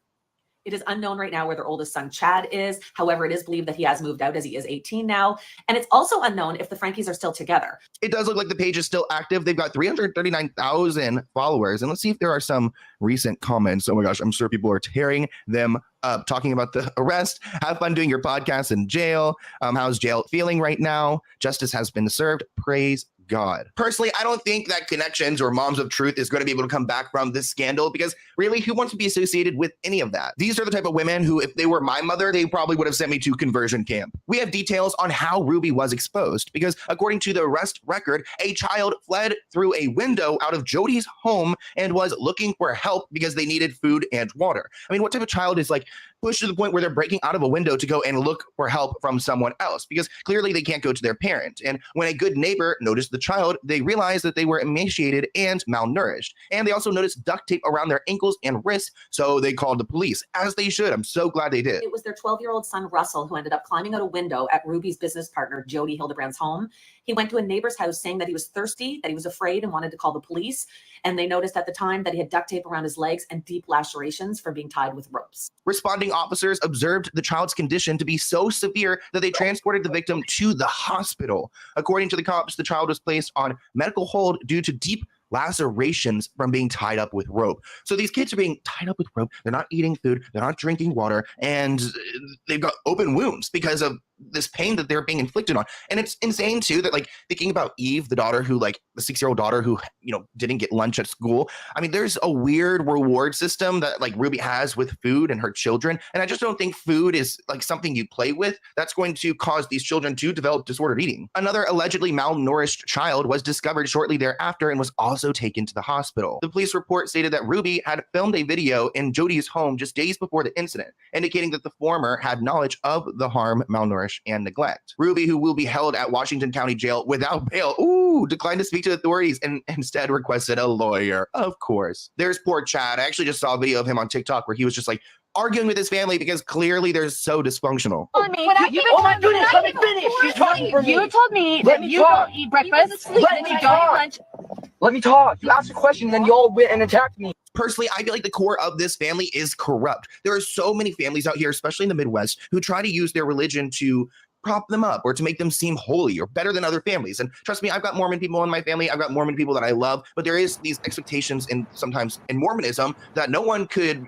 It is unknown right now where their oldest son, Chad, is. However, it is believed that he has moved out as he is 18 now. And it's also unknown if the Frankies are still together. It does look like the page is still active. They've got 339,000 followers. And let's see if there are some recent comments. Oh my gosh, I'm sure people are tearing them up, talking about the arrest. Have fun doing your podcast in jail. How's jail feeling right now? Justice has been served. Praise God. Personally, I don't think that Connections or Moms of Truth is going to be able to come back from this scandal, because really, who wants to be associated with any of that? These are the type of women who, if they were my mother, they probably would have sent me to conversion camp. We have details on how Ruby was exposed, because according to the arrest record, a child fled through a window out of Jody's home and was looking for help because they needed food and water. I mean, what type of child is like pushed to the point where they're breaking out of a window to go and look for help from someone else? Because clearly they can't go to their parent. And when a good neighbor noticed the child, they realized that they were emaciated and malnourished. And they also noticed duct tape around their ankles and wrists, so they called the police, as they should. I'm so glad they did. It was their 12-year-old son, Russell, who ended up climbing out a window at Ruby's business partner, Jody Hildebrand's home. He went to a neighbor's house saying that he was thirsty, that he was afraid, and wanted to call the police. And they noticed at the time that he had duct tape around his legs and deep lacerations from being tied with ropes. Responding officers observed the child's condition to be so severe that they transported the victim to the hospital. According to the cops, the child was placed on medical hold due to deep lacerations from being tied up with rope. So these kids are being tied up with rope. They're not eating food. They're not drinking water. And they've got open wounds because of this pain that they're being inflicted on. And it's insane too that, like, thinking about Eve, the daughter who, like, the 6-year-old daughter who, you know, didn't get lunch at school. I mean, there's a weird reward system that, like, Ruby has with food and her children. And I just don't think food is like something you play with that's going to cause these children to develop disordered eating. Another allegedly malnourished child was discovered shortly thereafter and was also taken to the hospital. The police report stated that Ruby had filmed a video in Jody's home just days before the incident, indicating that the former had knowledge of the harm, malnourished, and neglect. Ruby, who will be held at Washington County Jail without bail, declined to speak to authorities and instead requested a lawyer. Of course. There's poor Chad. I actually just saw a video of him on TikTok where he was just like arguing with his family because clearly they're so dysfunctional. Oh my goodness, let me finish. You're talking for me. You told me that you don't eat breakfast, let me talk. Let me talk. You asked a question, then you all went and attacked me. Personally, I feel like the core of this family is corrupt. There are so many families out here, especially in the Midwest, who try to use their religion to prop them up or to make them seem holy or better than other families. And trust me, I've got Mormon people in my family. I've got Mormon people that I love, but there is these expectations sometimes in Mormonism that no one could,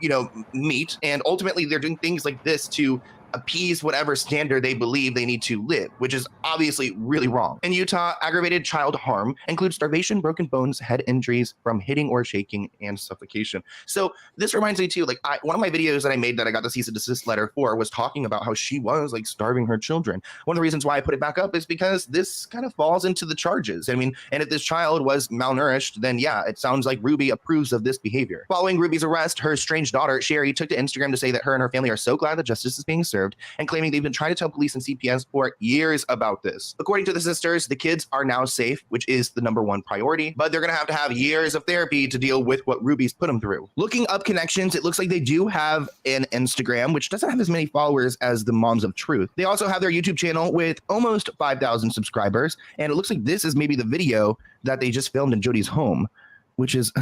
meet. And ultimately they're doing things like this to appease whatever standard they believe they need to live, which is obviously really wrong. In Utah, aggravated child harm includes starvation, broken bones, head injuries from hitting or shaking, and suffocation. So this reminds me too, like one of my videos that I made that I got the cease and desist letter for was talking about how she was like starving her children. One of the reasons why I put it back up is because this kind of falls into the charges. I mean, and if this child was malnourished, then yeah, it sounds like Ruby approves of this behavior. Following Ruby's arrest, her estranged daughter, Sherry, took to Instagram to say that her and her family are so glad that justice is being served, and claiming they've been trying to tell police and CPS for years about this. According to the sisters, the kids are now safe, which is the #1 priority, but they're going to have years of therapy to deal with what Ruby's put them through. Looking up connections, it looks like they do have an Instagram, which doesn't have as many followers as the Moms of Truth. They also have their YouTube channel with almost 5,000 subscribers, and it looks like this is maybe the video that they just filmed in Jody's home, which is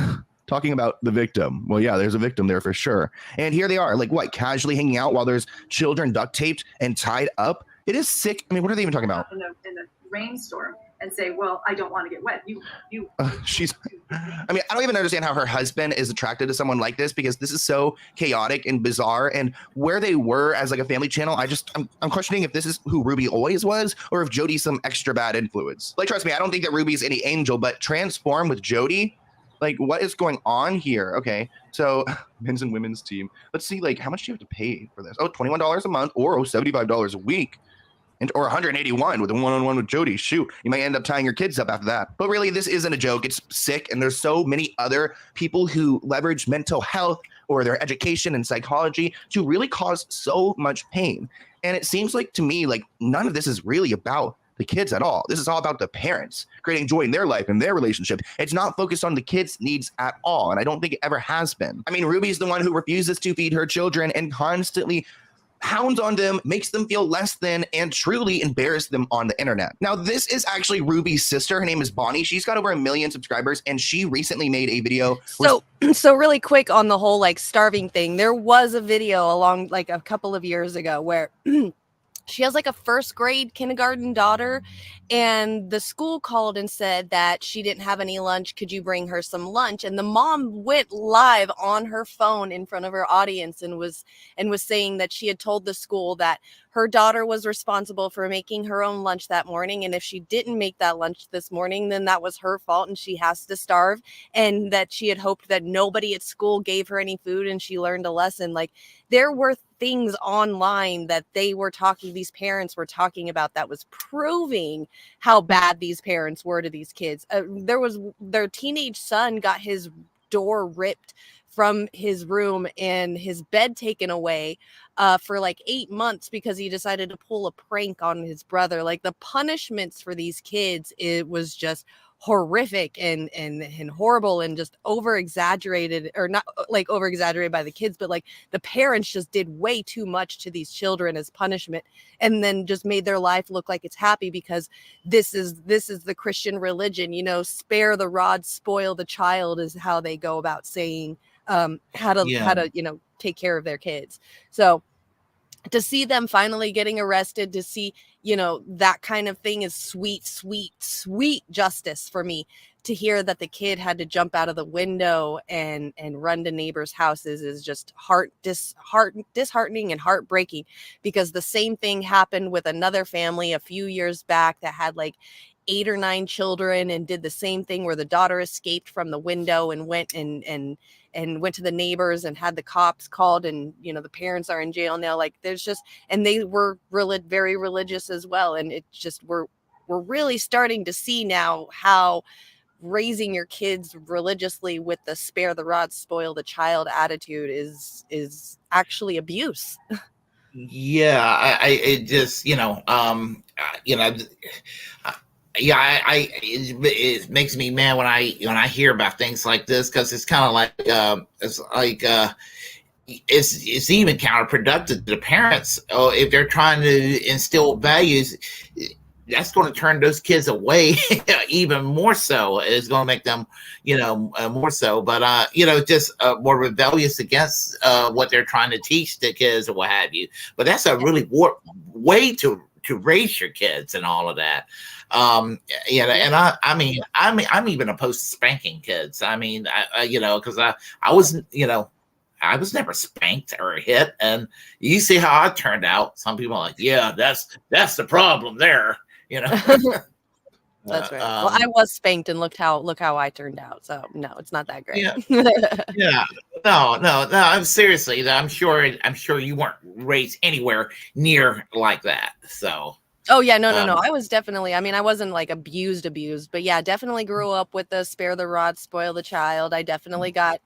talking about the victim. Well, yeah, there's a victim there for sure. And here they are, like what, casually hanging out while there's children duct taped and tied up. It is sick. I mean, what are they even talking about? In the rainstorm and say, well, I don't want to get wet. I mean, I don't even understand how her husband is attracted to someone like this, because this is so chaotic and bizarre. And where they were as like a family channel, I'm questioning if this is who Ruby always was, or if Jody's some extra bad influence. Like, trust me, I don't think that Ruby's any angel, but transform with Jody. Like, what is going on here? Okay, so men's and women's team. Let's see, like, how much do you have to pay for this? Oh, $21 a month, or $75 a week. Or $181 with a one-on-one with Jody. Shoot, you might end up tying your kids up after that. But really, this isn't a joke. It's sick, and there's so many other people who leverage mental health or their education and psychology to really cause so much pain. And it seems like, to me, like, none of this is really about the kids at all. This is all about the parents creating joy in their life and their relationship. It's not focused on the kids' needs at all, and I don't think it ever has been. I mean, Ruby's the one who refuses to feed her children and constantly hounds on them, makes them feel less than, and truly embarrass them on the internet. Now, this is actually Ruby's sister. Her name is Bonnie. She's got over 1 million subscribers, and she recently made a video. So really quick on the whole like starving thing, there was a video along like a couple of years ago where she has like a first grade kindergarten daughter, and the school called and said that she didn't have any lunch. Could you bring her some lunch? And the mom went live on her phone in front of her audience and was saying that she had told the school that her daughter was responsible for making her own lunch that morning. And if she didn't make that lunch this morning, then that was her fault and she has to starve. And that she had hoped that nobody at school gave her any food and she learned a lesson. Like, there were things online that these parents were talking about that was proving how bad these parents were to these kids. Their teenage son got his door ripped from his room and his bed taken away for like 8 months because he decided to pull a prank on his brother. Like, the punishments for these kids, it was just horrific and horrible and just over exaggerated, or not like over exaggerated by the kids, but like the parents just did way too much to these children as punishment, and then just made their life look like it's happy because this is the Christian religion, you know, spare the rod, spoil the child is how they go about saying how to you know, take care of their kids. So to see them finally getting arrested, to see, you know, that kind of thing is sweet justice for me. To hear that the kid had to jump out of the window and run to neighbors' houses is just disheartening and heartbreaking, because the same thing happened with another family a few years back that had like 8 or 9 children and did the same thing, where the daughter escaped from the window and went and went to the neighbors and had the cops called, and, you know, the parents are in jail now. Like, there's just, and they were very religious as well. And it just, we're really starting to see now how raising your kids religiously with the spare the rod, spoil the child attitude is actually abuse. Yeah, it just, you know, it makes me mad when I hear about things like this, because it's kind of like it's even counterproductive to the parents. If they're trying to instill values, that's going to turn those kids away even more so. It's going to make them, you know, more so. But, you know, just more rebellious against what they're trying to teach the kids or what have you. But that's a really warped way to raise your kids and all of that. Yeah, and I mean, I'm even opposed to spanking kids. I mean, you know, because I was, you know, I was never spanked or hit. And you see how I turned out. Some people are like, yeah, that's the problem there. You know. That's right. Well, I was spanked, and look how I turned out. So no, it's not that great. Yeah. No. I'm seriously. I'm sure you weren't raised anywhere near like that. So. Oh yeah, no. I was definitely. I mean, I wasn't like abused, but yeah, definitely grew up with the spare the rod, spoil the child. I definitely got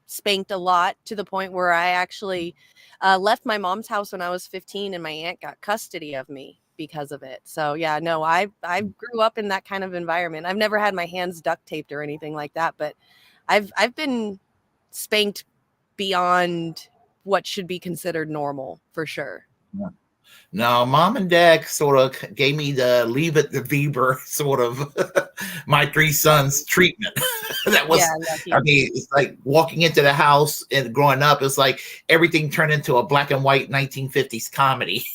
spanked a lot to the point where I actually left my mom's house when I was 15, and my aunt got custody of me because of it. So yeah, no, I grew up in that kind of environment. I've never had my hands duct taped or anything like that, but I've been spanked beyond what should be considered normal for sure. Yeah. No, mom and dad sort of gave me the leave it to Bieber sort of my three sons treatment. That was, I mean, it's like walking into the house and growing up, it's like everything turned into a black and white 1950s comedy.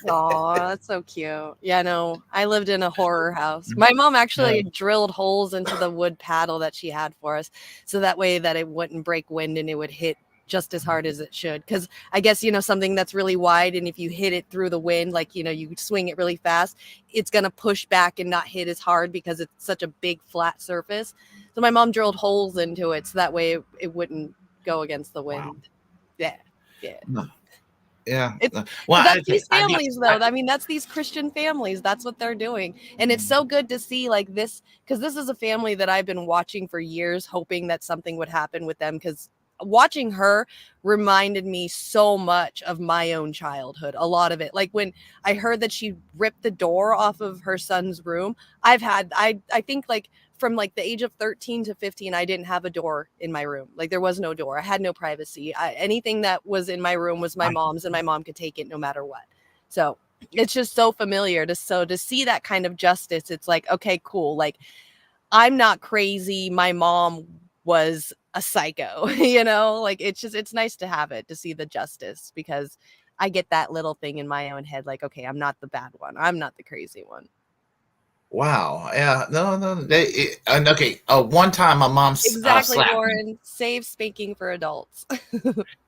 Oh, that's so cute. Yeah, no, I lived in a horror house. My mom actually drilled holes into the wood paddle that she had for us, so that way that it wouldn't break wind and it would hit just as hard as it should. Because I guess, something that's really wide, and if you hit it through the wind, like, you swing it really fast, it's going to push back and not hit as hard because it's such a big flat surface. So my mom drilled holes into it so that way it wouldn't go against the wind. Wow. Yeah. Yeah. Well, that's these families, though. I mean, that's these Christian families. That's what they're doing. And it's so good to see like this, because this is a family that I've been watching for years, hoping that something would happen with them, because watching her reminded me so much of my own childhood. A lot of it, like when I heard that she ripped the door off of her son's room. I think like from like the age of 13 to 15, I didn't have a door in my room. Like there was no door. I had no privacy. Anything that was in my room was my mom's, and my mom could take it no matter what. So it's just so familiar to see that kind of justice. It's like, okay, cool. Like I'm not crazy. My mom was a psycho, like it's nice to have it, to see the justice, because I get that little thing in my own head. Like, okay, I'm not the bad one. I'm not the crazy one. Wow. Yeah. No. Okay. One time my mom exactly, slapped Warren. me. Save spanking for adults.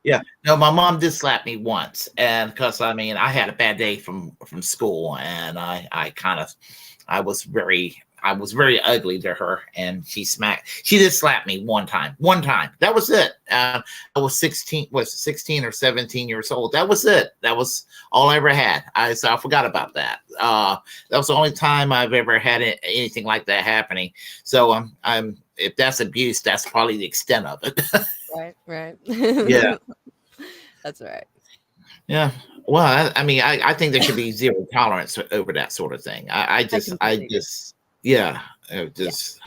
Yeah. No, my mom did slap me once, and because I had a bad day from school, and I was very ugly to her, and she did slap me one time. That was it. I was 16 or 17 years old. That was it. That was all I ever had. So I forgot about that. That was the only time I've ever had anything like that happening. So if that's abuse, that's probably the extent of it. Right. Yeah. That's right. Yeah. Well, I think there should be zero tolerance over that sort of thing. Yeah,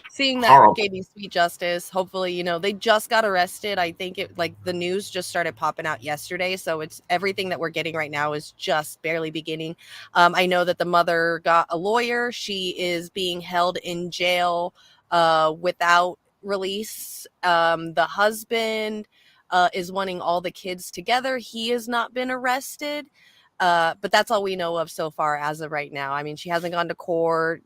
seeing that horrible. gave me sweet justice. Hopefully, they just got arrested. I think the news just started popping out yesterday, so it's everything that we're getting right now is just barely beginning. I know that the mother got a lawyer. She is being held in jail without release. The husband is wanting all the kids together. He has not been arrested. But that's all we know of so far as of right now. I mean, she hasn't gone to court.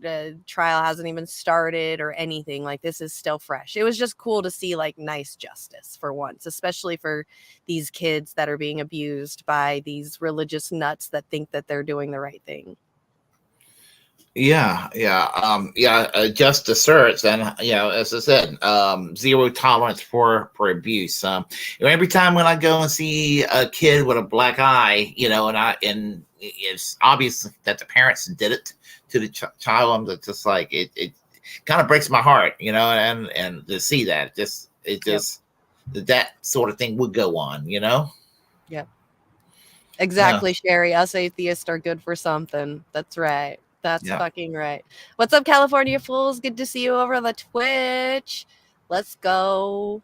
Trial hasn't even started or anything. Like, this is still fresh. It was just cool to see like nice justice for once, especially for these kids that are being abused by these religious nuts that think that they're doing the right thing. Yeah. Just asserts, and as I said, zero tolerance for abuse. Every time when I go and see a kid with a black eye, and it's obvious that the parents did it to the child, I'm just like it kind of breaks my heart, and to see that that sort of thing would go on, Yep. Exactly, yeah. Sherry. Us atheists are good for something. That's right. That's fucking right. What's up, California fools? Good to see you over on the Twitch. Let's go.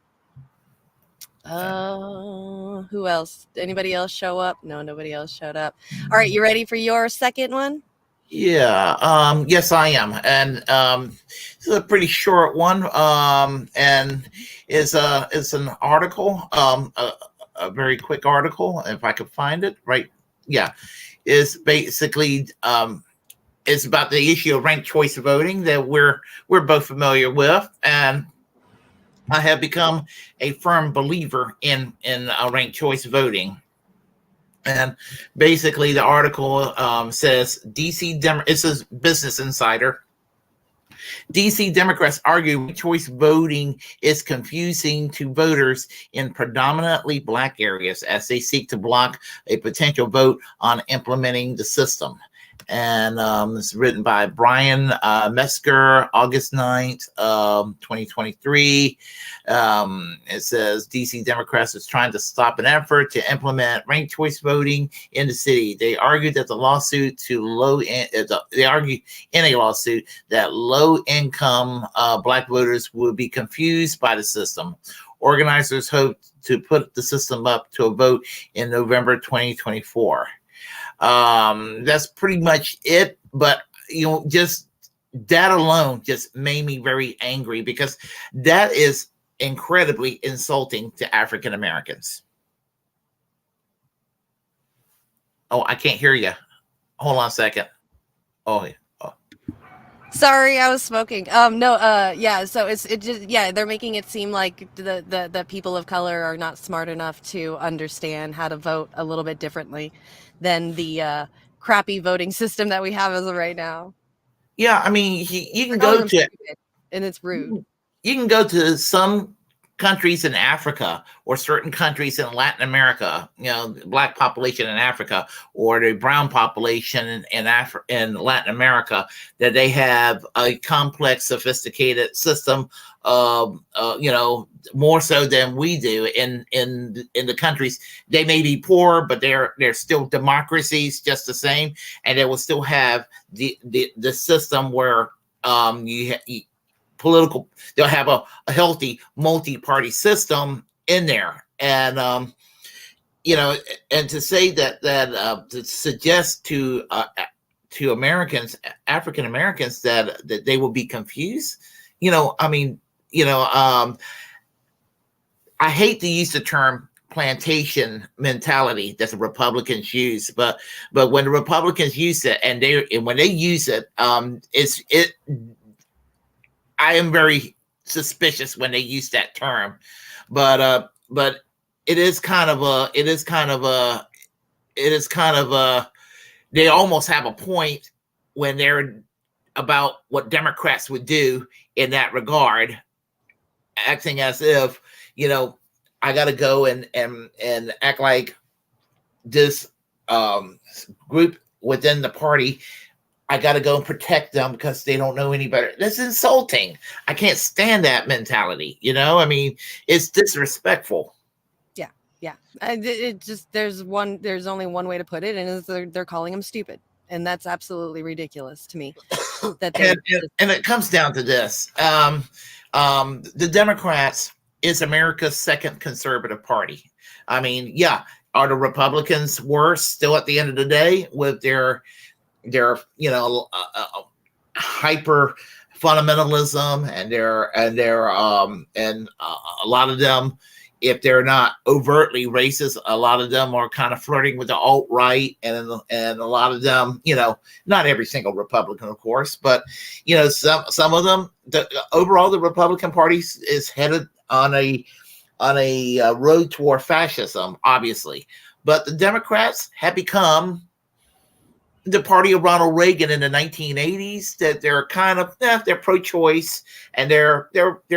Who else? Anybody else show up? No, nobody else showed up. All right, you ready for your second one? Yeah. Yes, I am. And it's a pretty short one. And it's an article, a very quick article, if I could find it. Right. Yeah. It's basically it's about the issue of ranked choice voting that we're both familiar with. And I have become a firm believer in ranked choice voting. And basically, the article says this is Business Insider. DC Democrats argue ranked choice voting is confusing to voters in predominantly black areas as they seek to block a potential vote on implementing the system. And it's written by Brian Metzger, August 9th, 2023. It says DC Democrats is trying to stop an effort to implement ranked choice voting in the city. They argue that they argue in a lawsuit that low-income black voters will be confused by the system. Organizers hope to put the system up to a vote in November 2024. That's pretty much it. But just that alone just made me very angry, because that is incredibly insulting to African Americans. Oh, I can't hear you. Hold on a second. Oh, yeah. Sorry, I was smoking. Yeah. So they're making it seem like the people of color are not smart enough to understand how to vote a little bit differently than the crappy voting system that we have as of right now. Yeah, I mean, you can go to, and it's rude. You can go to some countries in Africa or certain countries in Latin America, black population in Africa, or the brown population in Latin America, that they have a complex, sophisticated system of, more so than we do in the countries. They may be poor, but they're still democracies just the same, and they will still have the system where they'll have a healthy multi-party system in there. And and to say that to suggest to Americans, African Americans, that they will be confused, I hate to use the term plantation mentality that the Republicans use, but when the Republicans use it, and when they use it, I am very suspicious when they use that term, but it is kind of they almost have a point when they're about what Democrats would do in that regard, acting as if, I got to go and act like this group within the party. I got to go and protect them because they don't know any better. That's insulting. I can't stand that mentality. It's disrespectful. Yeah. It just, there's only one way to put it, and they're calling them stupid. And that's absolutely ridiculous to me. And it comes down to this. The Democrats is America's second conservative party. I mean, yeah, are the Republicans worse still at the end of the day with their hyper fundamentalism and a lot of them, if they're not overtly racist, a lot of them are kind of flirting with the alt-right, and a lot of them, not every single Republican, of course, but some of them, overall the Republican Party is headed on a road toward fascism, obviously. But the Democrats have become the party of Ronald Reagan in the 1980s, that they're kind of they're pro-choice, and they're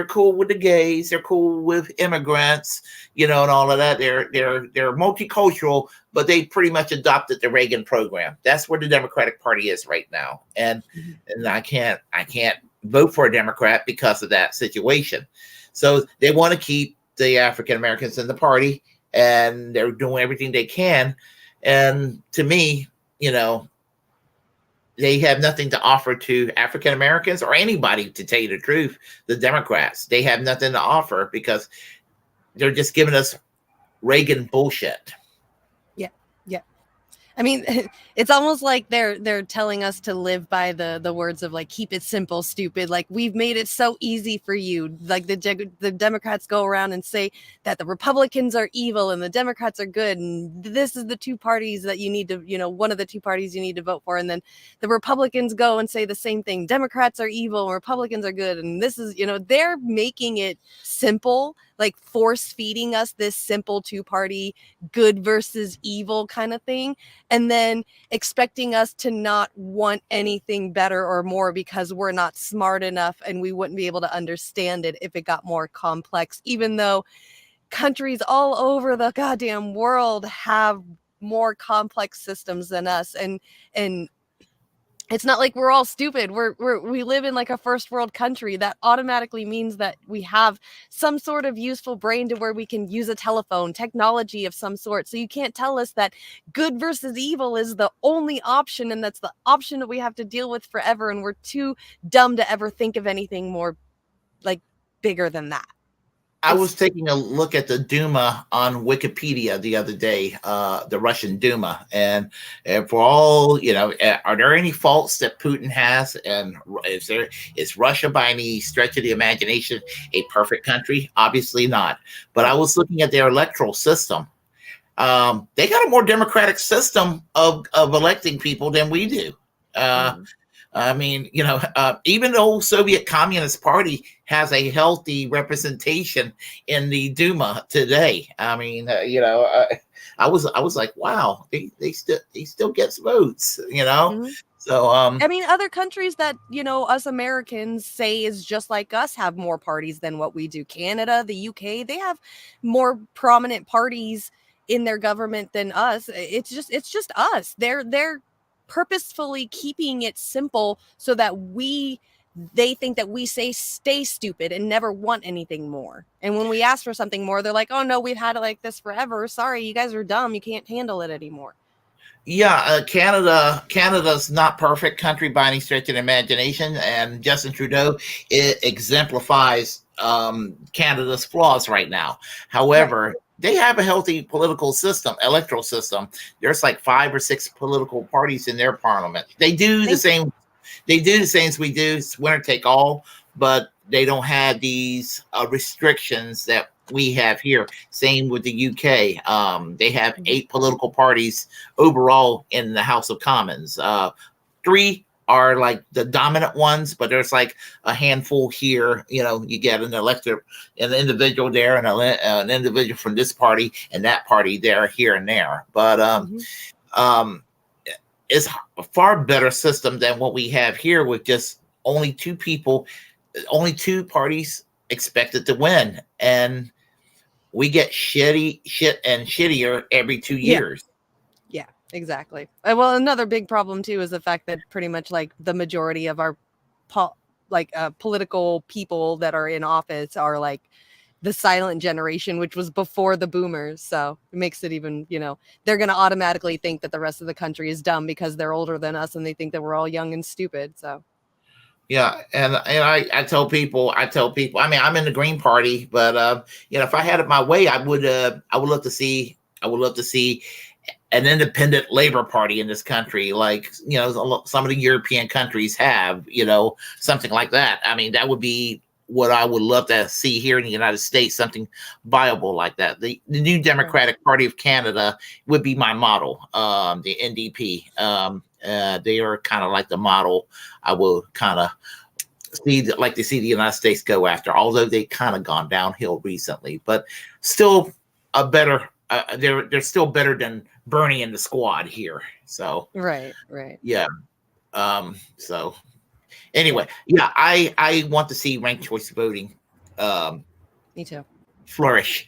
cool with the gays, they're cool with immigrants, and all of that. They're multicultural, but they pretty much adopted the Reagan program. That's where the Democratic Party is right now, and I can't vote for a Democrat because of that situation. So they want to keep the African Americans in the party, and they're doing everything they can. And to me, they have nothing to offer to African Americans or anybody, to tell you the truth. The Democrats, they have nothing to offer because they're just giving us Reagan bullshit. Yeah. I mean, it's almost like they're telling us to live by the words of like, keep it simple, stupid. Like, we've made it so easy for you. Like the Democrats go around and say that the Republicans are evil and the Democrats are good, and this is the two parties that you need to, one of the two parties you need to vote for. And then the Republicans go and say the same thing. Democrats are evil and Republicans are good. And this is, they're making it simple, like force feeding us this simple two-party good versus evil kind of thing, and then expecting us to not want anything better or more because we're not smart enough and we wouldn't be able to understand it if it got more complex, even though countries all over the goddamn world have more complex systems than us. And it's not like we're all stupid. We live in like a first world country. That automatically means that we have some sort of useful brain to where we can use a telephone, technology of some sort. So you can't tell us that good versus evil is the only option, and that's the option that we have to deal with forever. And we're too dumb to ever think of anything more like bigger than that. I was taking a look at the Duma on Wikipedia the other day, the Russian Duma, and for all, are there any faults that Putin has? And is Russia by any stretch of the imagination a perfect country? Obviously not. But I was looking at their electoral system. They got a more democratic system of electing people than we do. I mean, even the old Soviet Communist Party has a healthy representation in the Duma today. I mean, I was like, wow, he still gets votes, So, I mean, other countries that, us Americans say is just like us have more parties than what we do. Canada, the UK, they have more prominent parties in their government than us. It's just us. They're purposefully keeping it simple so that they think that we stay stupid and never want anything more. And when we ask for something more, they're like, oh no, we've had it like this forever. Sorry, you guys are dumb. You can't handle it anymore. Yeah, Canada's not perfect country by any stretch of the imagination, and Justin Trudeau exemplifies Canada's flaws right now. However, right. They have a healthy political system, electoral system. There's like 5 or 6 political parties in their parliament. They do the same. They do the same as we do. It's winner take all, but they don't have these restrictions that we have here. Same with the UK. They have 8 political parties overall in the House of Commons. 3 are like the dominant ones, but there's like a handful here. You get an individual there, and an individual from this party and that party there, here and there. But it's a far better system than what we have here, with just only 2 people, only 2 parties expected to win, and we get shit and shittier every 2 years. Yeah, exactly. Well, another big problem too is the fact that pretty much like the majority of our political people that are in office are like the silent generation, which was before the boomers. So it makes it even, they're going to automatically think that the rest of the country is dumb because they're older than us and they think that we're all young and stupid. So. Yeah, and I tell people, I mean, I'm in the Green Party, but if I had it my way, I would love to see an independent Labor Party in this country, like some of the European countries have, something like that. I mean, that would be what I would love to see here in the United States, something viable like that. The New Democratic Party of Canada would be my model. The NDP, they are kind of like the model I will kind of like to see the United States go after, although they kind of gone downhill recently, but still a better, they're still better than Bernie and the squad here. So, right. Yeah. So anyway, yeah, I want to see ranked choice voting. Me too. Flourish.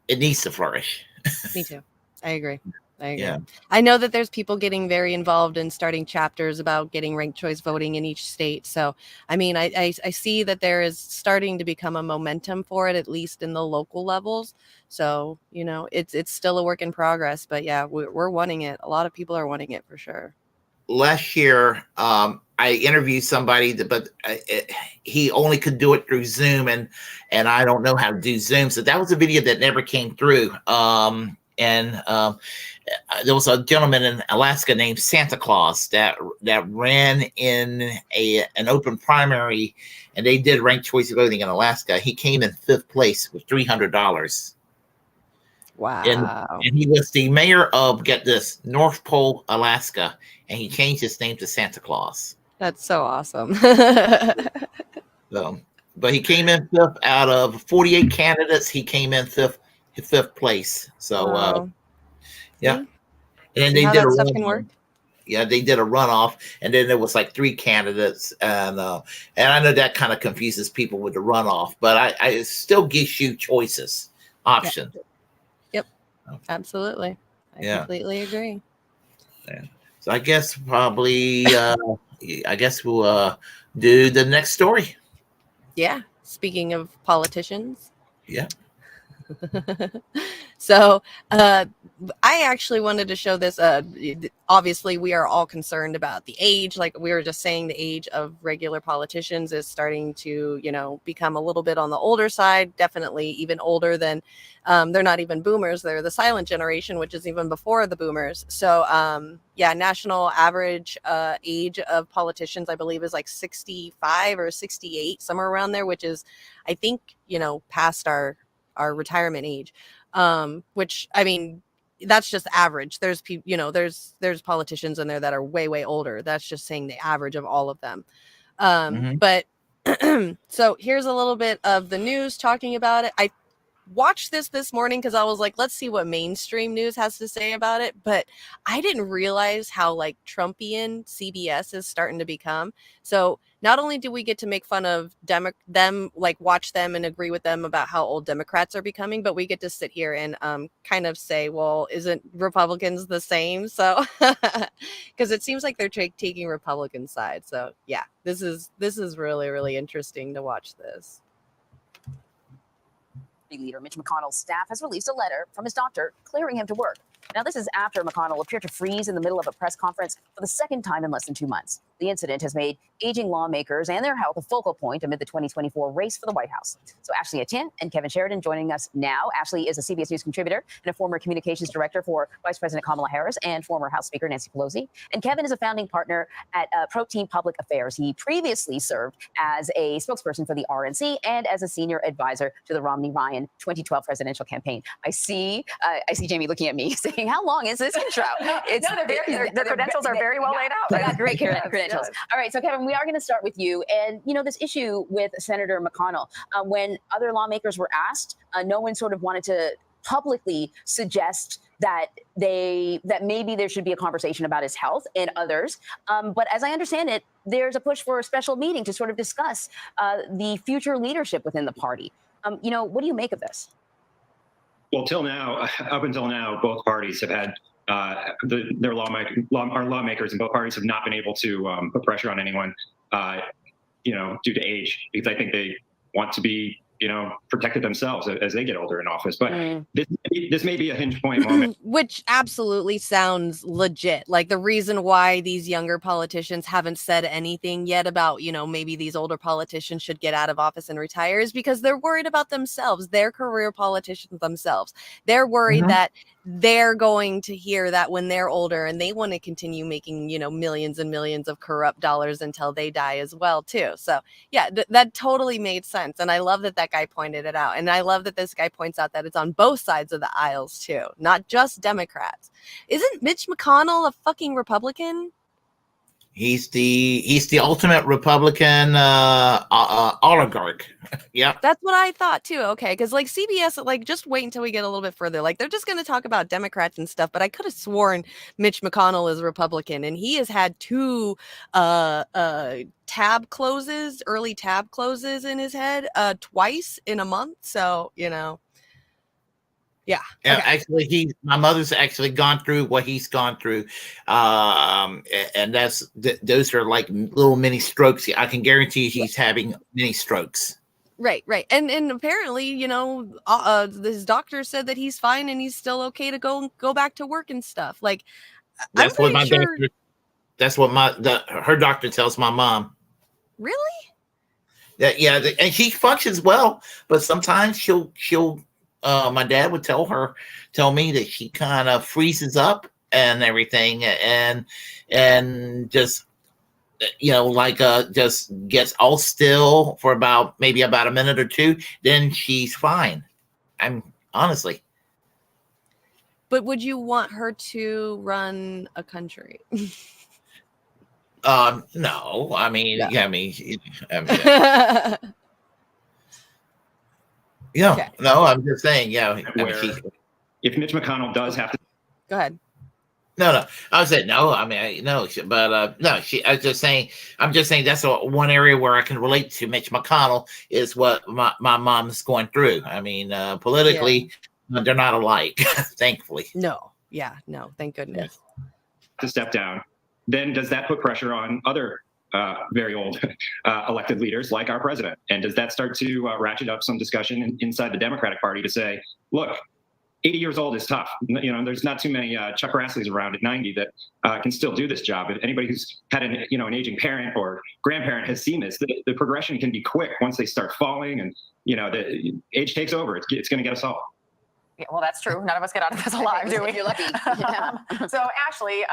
It needs to flourish. Me too. I agree. Yeah. I know that there's people getting very involved in starting chapters about getting ranked choice voting in each state. So, I mean, I see that there is starting to become a momentum for it, at least in the local levels. So, it's still a work in progress, but yeah, we're wanting it. A lot of people are wanting it for sure. Last year, I interviewed somebody, but he only could do it through Zoom, and I don't know how to do Zoom. So that was a video that never came through. and there was a gentleman in Alaska named Santa Claus that ran in an open primary, and they did ranked choice voting in Alaska. He came in 5th place with $300. Wow. And he was the mayor of, get this, North Pole, Alaska, and he changed his name to Santa Claus. That's so awesome. But he came in 5th out of 48 candidates. He came in 5th place. So, wow. yeah. And then See they how did that a stuff can runoff. work? Yeah, they did a runoff, and then there was like 3 candidates, and I know that kind of confuses people with the runoff, but I it still gives you choices, options. Yep, absolutely. I completely agree. Yeah. So I guess probably we'll do the next story. Yeah. Speaking of politicians. Yeah. So I actually wanted to show this. Obviously, we are all concerned about the age. Like we were just saying, the age of regular politicians is starting to, become a little bit on the older side, definitely even older than they're not even boomers. They're the silent generation, which is even before the boomers. So national average age of politicians, I believe, is like 65 or 68, somewhere around there, which is, I think, past our retirement age, which, I mean, that's just average. There's people, there's politicians in there that are way older. That's just saying the average of all of them. But so here's a little bit of the news talking about it. I watched this morning because I was like, let's see what mainstream news has to say about it. But I didn't realize how like Trumpian CBS is starting to become. So not only do we get to make fun of them, like watch them and agree with them about how old Democrats are becoming, but we get to sit here and kind of say, well, isn't Republicans the same? So because it seems like they're taking Republican side. So yeah, this is really interesting to watch this. Leader Mitch McConnell's staff has released a letter from his doctor clearing him to work. Now, this is after McConnell appeared to freeze in the middle of a press conference for the second time in less than 2 months. The incident has made aging lawmakers and their health a focal point amid the 2024 race for the White House. So Ashley Etienne and Kevin Sheridan joining us now. Ashley is a CBS News contributor and a former communications director for Vice President Kamala Harris and former House Speaker Nancy Pelosi. And Kevin is a founding partner at Protein Public Affairs. He previously served as a spokesperson for the RNC and as a senior advisor to the Romney-Ryan 2012 presidential campaign. I see Jamie looking at me saying, how long is this intro? Their credentials are very well laid out. They got great credentials. All right, so Kevin, we are going to start with you. And, this issue with Senator McConnell, when other lawmakers were asked, no one sort of wanted to publicly suggest that maybe there should be a conversation about his health and others. But as I understand it, there's a push for a special meeting to sort of discuss the future leadership within the party. What do you make of this? Well, up until now, both parties have had our lawmakers in both parties have not been able to put pressure on anyone, due to age, because I think they want to be, protected themselves as they get older in office. But this may be a hinge point moment. Which absolutely sounds legit. Like the reason why these younger politicians haven't said anything yet about, maybe these older politicians should get out of office and retire is because they're worried about themselves, their career politicians themselves. They're worried that they're going to hear that when they're older and they want to continue making, millions and millions of corrupt dollars until they die as well, too. So, yeah, that totally made sense. And I love that guy pointed it out. And I love that this guy points out that it's on both sides of the aisles, too, not just Democrats. Isn't Mitch McConnell a fucking Republican? He's the ultimate Republican oligarch. Yeah, that's what I thought too. Okay, because like CBS, like just wait until we get a little bit further. Like they're just going to talk about Democrats and stuff. But I could have sworn Mitch McConnell is Republican, and he has had 2 early tab closes in his head twice in a month. So yeah. Okay. Actually, my mother's actually gone through what he's gone through, and those are like little mini strokes. I can guarantee he's having mini strokes. Right. And apparently, his doctor said that he's fine and he's still okay to go back to work and stuff. Like that's what my doctor. That's what her doctor tells my mom. Really? That and she functions well, but sometimes she'll my dad would tell me that she kind of freezes up and everything, and just just gets all still for maybe about a minute or two, then she's fine. I'm honestly. But would you want her to run a country? No. I mean, No. Yeah. No, I'm just saying, if Mitch McConnell does have to. Go ahead. No. I was saying no. I mean, no, but no. I was just saying. I'm just saying that's one area where I can relate to Mitch McConnell is what my mom's going through. I mean, politically, they're not alike, thankfully. No. Yeah. No. Thank goodness. To step down, then does that put pressure on other very old elected leaders like our president? And does that start to ratchet up some discussion inside the Democratic Party to say, look, 80 years old is tough. There's not too many Chuck Grassley's around at 90 that can still do this job. If anybody who's had an aging parent or grandparent has seen this, the progression can be quick once they start falling, and the age takes over. It's going to get us all. Yeah, well, that's true. None of us get out of this alive, do we? You're lucky. Yeah. So, Ashley,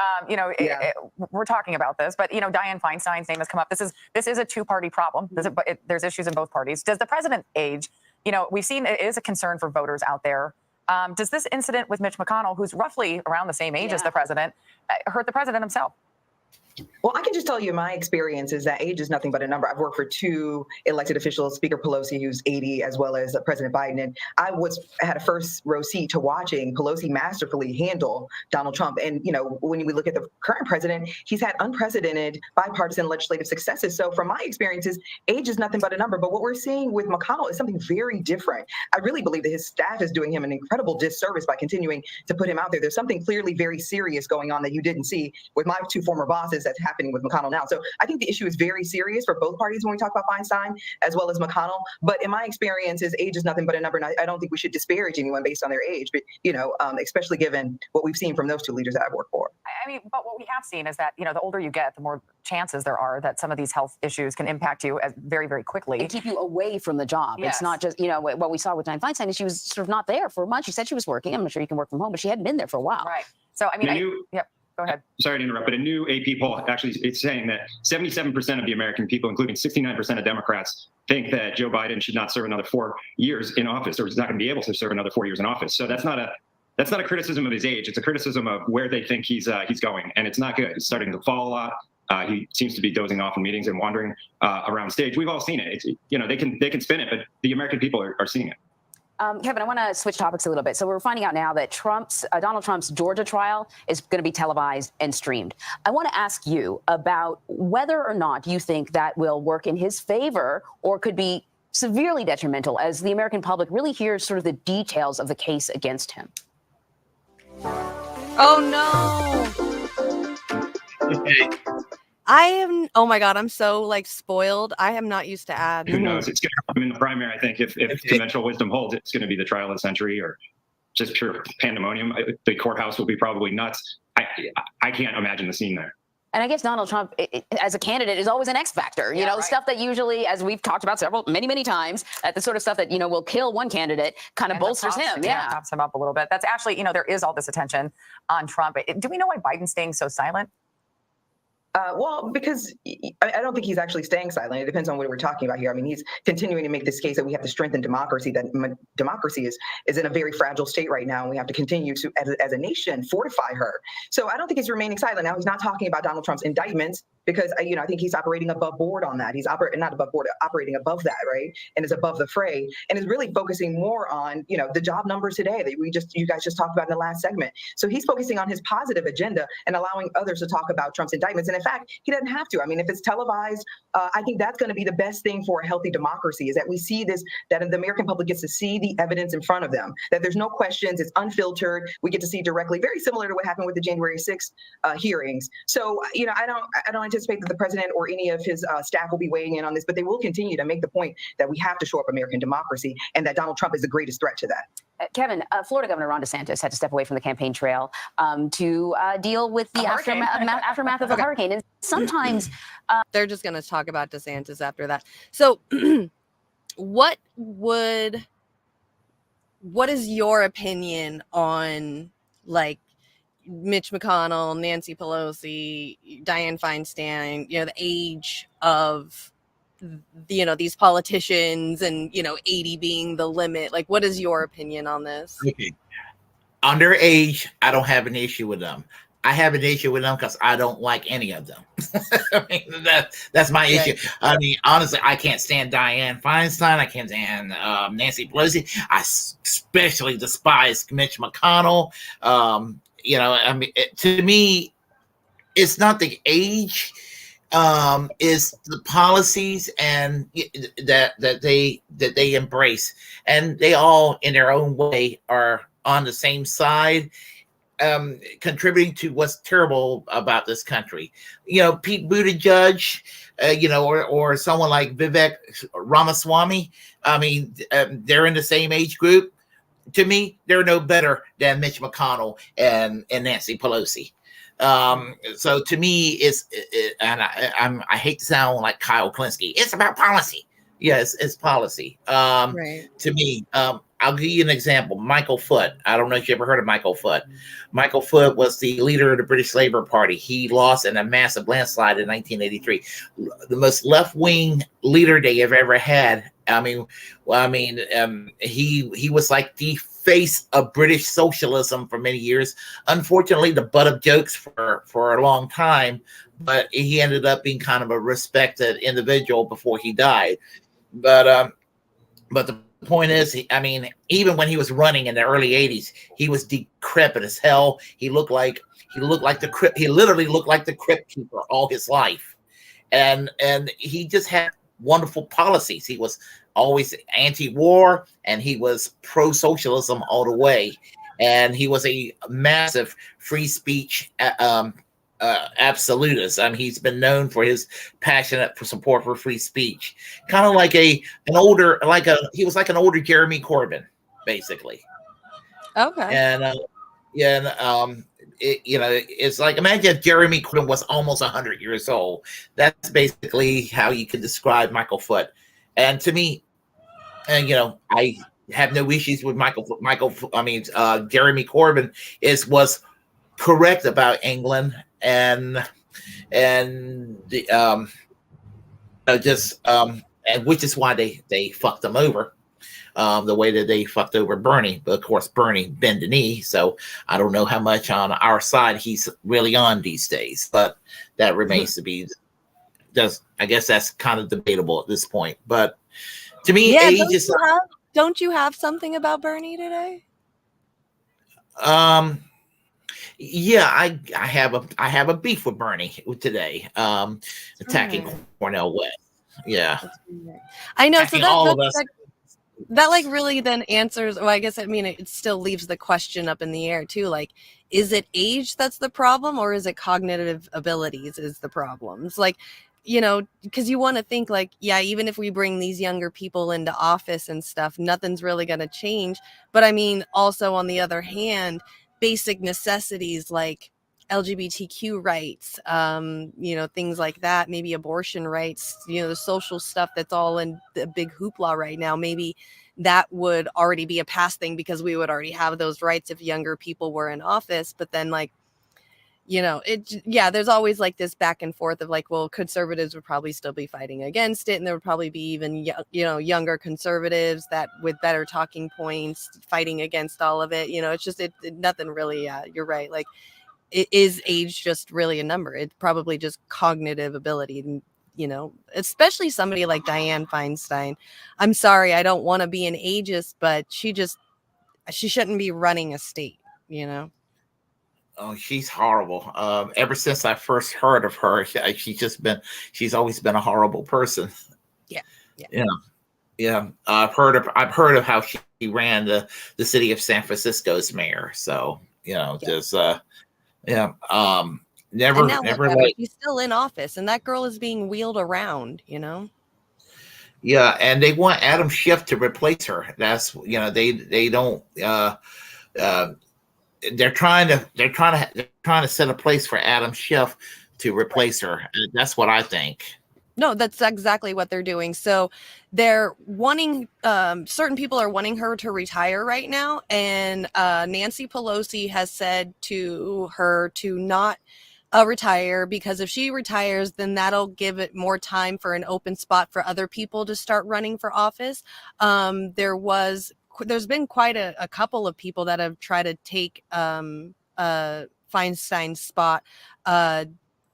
we're talking about this, but Dianne Feinstein's name has come up. This is a two-party problem. There's issues in both parties. Does the president age? We've seen it is a concern for voters out there. Does this incident with Mitch McConnell, who's roughly around the same age as the president, hurt the president himself? Well, I can just tell you my experience is that age is nothing but a number. I've worked for two elected officials, Speaker Pelosi, who's 80, as well as President Biden. And I had a first row seat to watching Pelosi masterfully handle Donald Trump. And, when we look at the current president, he's had unprecedented bipartisan legislative successes. So from my experiences, age is nothing but a number. But what we're seeing with McConnell is something very different. I really believe that his staff is doing him an incredible disservice by continuing to put him out there. There's something clearly very serious going on that you didn't see with my two former bosses that's happening with McConnell now. So I think the issue is very serious for both parties when we talk about Feinstein as well as McConnell. But in my experience, age is nothing but a number. And I don't think we should disparage anyone based on their age, but, especially given what we've seen from those two leaders that I've worked for. I mean, but what we have seen is that, the older you get, the more chances there are that some of these health issues can impact you very, very quickly. And keep you away from the job. Yes. It's not just, what we saw with Dianne Feinstein is she was sort of not there for a month. She said she was working. I'm not sure you can work from home, but she hadn't been there for a while. Right. So, I mean, go ahead. Sorry to interrupt, but a new AP poll actually it's saying that 77% of the American people, including 69% of Democrats, think that Joe Biden should not serve another 4 years in office, or is not going to be able to serve another 4 years in office. So that's not a criticism of his age. It's a criticism of where they think he's going, and it's not good. He's starting to fall a lot. He seems to be dozing off in meetings and wandering around stage. We've all seen it. They can spin it, but the American people are seeing it. Kevin, I want to switch topics a little bit. So we're finding out now that Donald Trump's Georgia trial is going to be televised and streamed. I want to ask you about whether or not you think that will work in his favor or could be severely detrimental as the American public really hears sort of the details of the case against him. Oh, no. Oh my God, I'm so spoiled. I am not used to ads. Who knows? It's going to come in the primary. I think if conventional wisdom holds, it's going to be the trial of the century or just pure pandemonium. The courthouse will be probably nuts. I can't imagine the scene there. And I guess Donald Trump, as a candidate, is always an X factor. Stuff that usually, as we've talked about many times, the sort of stuff that will kill one candidate kind of bolsters him. Pops him up a little bit. That's actually, there is all this attention on Trump. Do we know why Biden's staying so silent? Well, because I don't think he's actually staying silent. It depends on what we're talking about here. I mean, he's continuing to make this case that we have to strengthen democracy, that democracy is in a very fragile state right now, and we have to continue to, as a nation, fortify her. So I don't think he's remaining silent. Now, he's not talking about Donald Trump's indictments because, I think he's operating above board on that. He's not above board, operating above that, right? And is above the fray and is really focusing more on, the job numbers today that you guys just talked about in the last segment. So he's focusing on his positive agenda and allowing others to talk about Trump's indictments. And in fact, he doesn't have to. I mean, if it's televised, I think that's going to be the best thing for a healthy democracy is that we see this, that the American public gets to see the evidence in front of them, that there's no questions, it's unfiltered. We get to see directly, very similar to what happened with the January 6th hearings. So, I don't anticipate that the president or any of his staff will be weighing in on this, but they will continue to make the point that we have to shore up American democracy and that Donald Trump is the greatest threat to that. Kevin, Florida Governor Ron DeSantis had to step away from the campaign trail to deal with the aftermath of the hurricane. And sometimes they're just going to talk about DeSantis after that. So what would what is your opinion on like Mitch McConnell, Nancy Pelosi, Dianne Feinstein, the age of, these politicians and, 80 being the limit? Like, what is your opinion on this? Okay. Underage, I don't have an issue with them. I have an issue with them because I don't like any of them. I mean, that's my issue. I mean, honestly, I can't stand Dianne Feinstein. I can't stand Nancy Pelosi. I especially despise Mitch McConnell. I mean, to me, it's not the age, is the policies and that they embrace, and they all, in their own way, are on the same side. Contributing to what's terrible about this country. Pete Buttigieg, or someone like Vivek Ramaswamy. I mean, they're in the same age group. To me, they're no better than Mitch McConnell and Nancy Pelosi. So to me, I hate to sound like Kyle Klinsky. It's about policy. Yes, it's policy. Right. To me, I'll give you an example. Michael Foot. I don't know if you ever heard of Michael Foot. Michael Foot was the leader of the British Labour Party. He lost in a massive landslide in 1983. The most left-wing leader they have ever had. He was like the face of British socialism for many years. Unfortunately, the butt of jokes for a long time, but he ended up being kind of a respected individual before he died. But the point is, even when he was running in the early 80s, he was decrepit as hell. He literally looked like the crypt keeper all his life. And he just had wonderful policies. He was always anti-war, and he was pro-socialism all the way. And he was a massive free speech absolutist. He's been known for his passionate support for free speech. Kind of like he was like an older Jeremy Corbyn, basically. Okay. And it's like, imagine if Jeremy Corbyn was almost 100 years old. That's basically how you could describe Michael Foot. And to me, I have no issues with Jeremy Corbyn was correct about England and which is why they fucked them over. The way that they fucked over Bernie. But of course, Bernie bent the knee, so I don't know how much on our side he's really on these days. But that remains to be. I guess that's kind of debatable at this point. But to me, age is. Don't you have something about Bernie today? Yeah, I have a beef with Bernie today. Attacking Cornel West. Yeah, I know. Attacking all of us. That like really then answers, well, I guess, it still leaves the question up in the air too. Like, is it age that's the problem, or is it cognitive abilities is the problems? Like, because you want to think like, yeah, even if we bring these younger people into office and stuff, nothing's really going to change. But also on the other hand, basic necessities like LGBTQ rights, things like that, maybe abortion rights, the social stuff that's all in the big hoopla right now. Maybe that would already be a past thing because we would already have those rights if younger people were in office. But then there's always like this back and forth of like, well, conservatives would probably still be fighting against it. And there would probably be even, younger conservatives that with better talking points fighting against all of it. It's just, nothing really, you're right. Like, is age just really a number? It's probably just cognitive ability. And, especially somebody like Dianne Feinstein. I'm sorry, I don't want to be an ageist, but she shouldn't be running a state, Oh, she's horrible. Ever since I first heard of her, she's always been a horrible person. Yeah. I've heard of how she ran the city of San Francisco's mayor. So never like she's still in office, and that girl is being wheeled around. Yeah, and they want Adam Schiff to replace her. That's they don't. They're trying to set a place for Adam Schiff to replace her. That's what I think. No, that's exactly what they're doing. So they're wanting, certain people are wanting her to retire right now. And Nancy Pelosi has said to her to not retire, because if she retires, then that'll give it more time for an open spot for other people to start running for office. There's been quite a couple of people that have tried to take Feinstein's spot,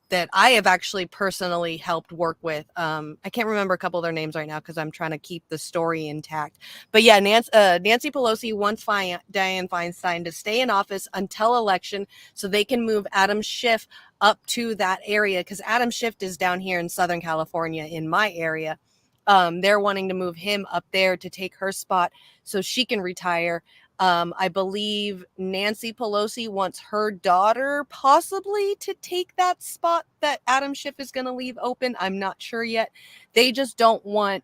that I have actually personally helped work with. I can't remember a couple of their names right now because I'm trying to keep the story intact. But yeah, Nancy Pelosi wants Dianne Feinstein to stay in office until election so they can move Adam Schiff up to that area, because Adam Schiff is down here in Southern California in my area. They're wanting to move him up there to take her spot so she can retire. I believe Nancy Pelosi wants her daughter possibly to take that spot that Adam Schiff is going to leave open. I'm not sure yet. They just don't want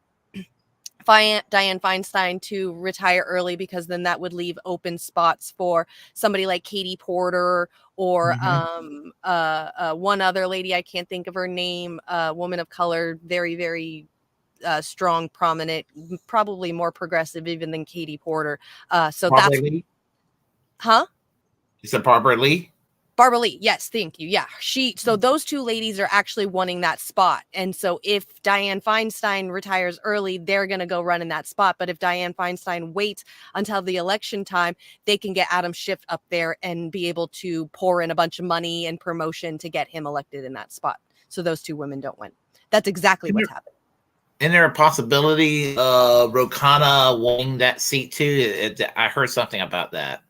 Dianne Feinstein to retire early, because then that would leave open spots for somebody like Katie Porter or one other lady. I can't think of her name, woman of color, very, very strong, prominent, probably more progressive even than Katie Porter. So Barbara that's Lee? Huh? Is it Barbara Lee? Barbara Lee, yes, thank you. Yeah, so those two ladies are actually wanting that spot. And so if Dianne Feinstein retires early, they're going to go run in that spot. But if Dianne Feinstein waits until the election time, they can get Adam Schiff up there and be able to pour in a bunch of money and promotion to get him elected in that spot. So those two women don't win. That's exactly what's happening. Isn't there a possibility Rokana winning that seat too? I heard something about that.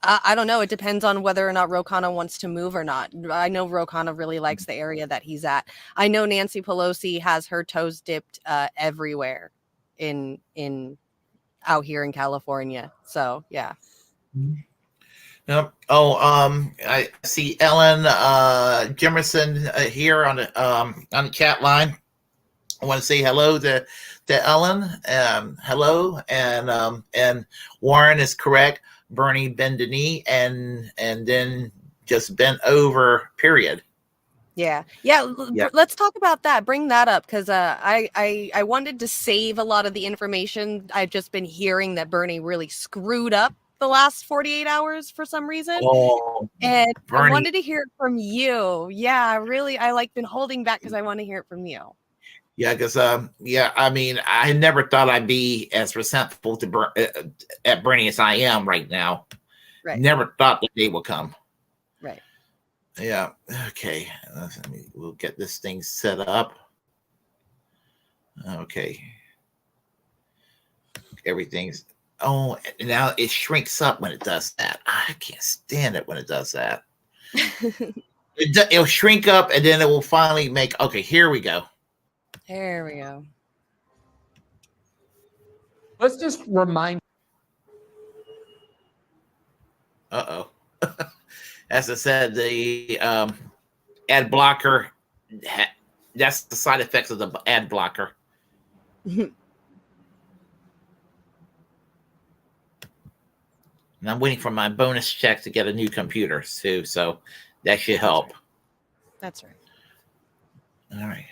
I don't know. It depends on whether or not Rokana wants to move or not. I know Rokana really likes the area that he's at. I know Nancy Pelosi has her toes dipped everywhere in out here in California. So yeah. Yep. Oh, I see Ellen Jimerson here on the chat line. I want to say hello to Ellen. Hello, and Warren is correct. Bernie Bendini, and then just bent over. Period. Yeah. Let's talk about that. Bring that up, because I wanted to save a lot of the information. I've just been hearing that Bernie really screwed up the last 48 hours for some reason. And Bernie, I wanted to hear it from you. Yeah, I like been holding back because I want to hear it from you. Yeah, because I mean, I never thought I'd be as resentful to at Bernie as I am right now. Right. Never thought the day would come. Right. Yeah. Okay. We'll get this thing set up. Okay. Everything's. Oh, now it shrinks up when it does that. I can't stand it when it does that. It'll shrink up, and then it will finally make. Okay, here we go. There we go. Let's just remind. Uh-oh. As I said, the ad blocker, that's the side effects of the ad blocker. And I'm waiting for my bonus check to get a new computer too, so that should help. That's right. All right.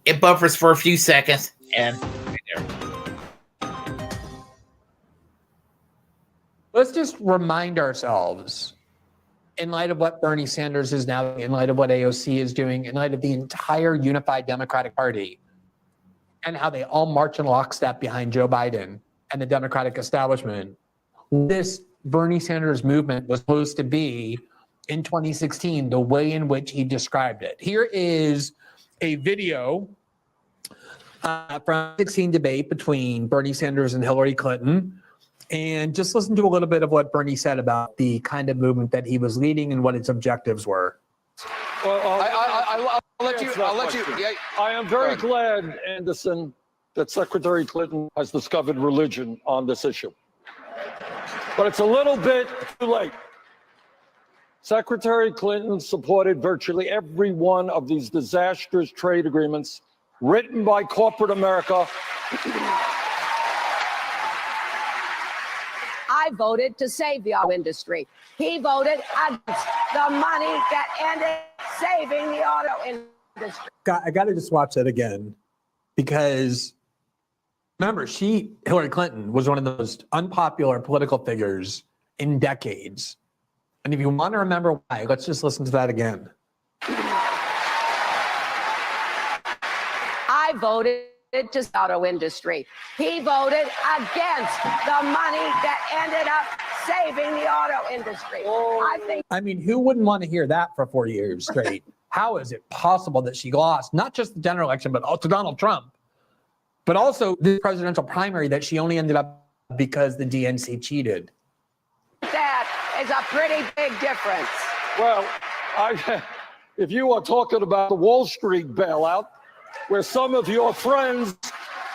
It buffers for a few seconds, and right there. Let's just remind ourselves, in light of what Bernie Sanders is now, in light of what AOC is doing, in light of the entire unified Democratic Party, and how they all march in lockstep behind Joe Biden and the Democratic establishment, this Bernie Sanders movement was supposed to be, in 2016, the way in which he described it. Here is a video from the 2016 debate between Bernie Sanders and Hillary Clinton. And just listen to a little bit of what Bernie said about the kind of movement that he was leading and what its objectives were. Well, I'll let you. Yeah. I am very glad, Anderson, that Secretary Clinton has discovered religion on this issue. But it's a little bit too late. Secretary Clinton supported virtually every one of these disastrous trade agreements written by corporate America. I voted to save the auto industry. He voted against the money that ended saving the auto industry. I got to just watch that again because remember, Hillary Clinton was one of the most unpopular political figures in decades. And if you want to remember why, let's just listen to that again. I voted to the auto industry. He voted against the money that ended up saving the auto industry. I mean, who wouldn't want to hear that for 4 years straight? How is it possible that she lost not just the general election, but also Donald Trump, but also the presidential primary that she only ended up because the DNC cheated? That is a pretty big difference. Well, if you are talking about the Wall Street bailout, where some of your friends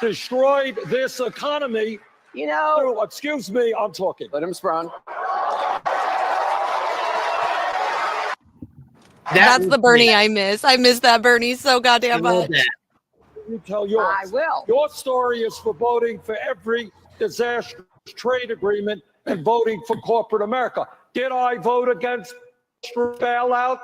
destroyed this economy, you know. Excuse me, I'm talking. Let him spawn. That's the Bernie I miss. I miss that Bernie so goddamn much. You tell yours. I will. Your story is for voting for every disastrous trade agreement and voting for corporate America. Did I vote against bailout?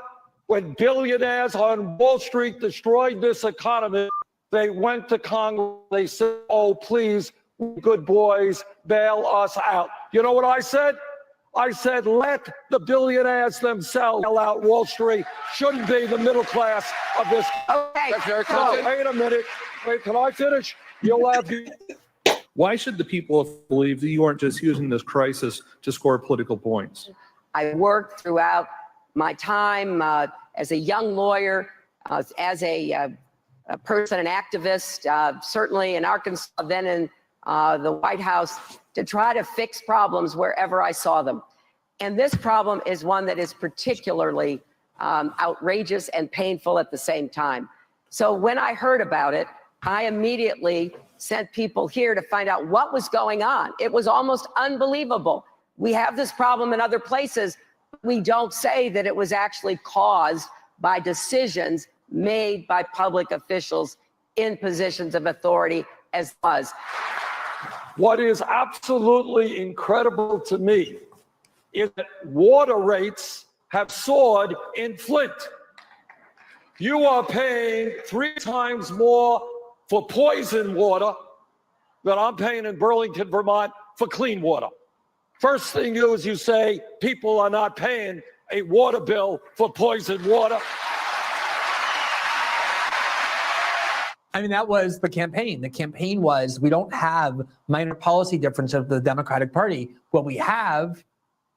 When billionaires on Wall Street destroyed this economy, they went to Congress. They said, oh, please, good boys, bail us out. You know what I said? I said, let the billionaires themselves bail out Wall Street. Shouldn't be the middle class of this. Okay. Wait a minute. Wait, can I finish? You'll have you. Why should the people believe that you aren't just using this crisis to score political points? I worked throughout my time as a young lawyer, as a person, an activist, certainly in Arkansas, then in the White House, to try to fix problems wherever I saw them. And this problem is one that is particularly outrageous and painful at the same time. So when I heard about it, I immediately sent people here to find out what was going on. It was almost unbelievable. We have this problem in other places. We don't say that it was actually caused by decisions made by public officials in positions of authority as was. What is absolutely incredible to me is that water rates have soared in Flint. You are paying 3 times more for poison water than I'm paying in Burlington, Vermont for clean water. First thing you do is you say people are not paying a water bill for poisoned water. I mean, that was the campaign. The campaign was, we don't have minor policy differences of the Democratic Party. What we have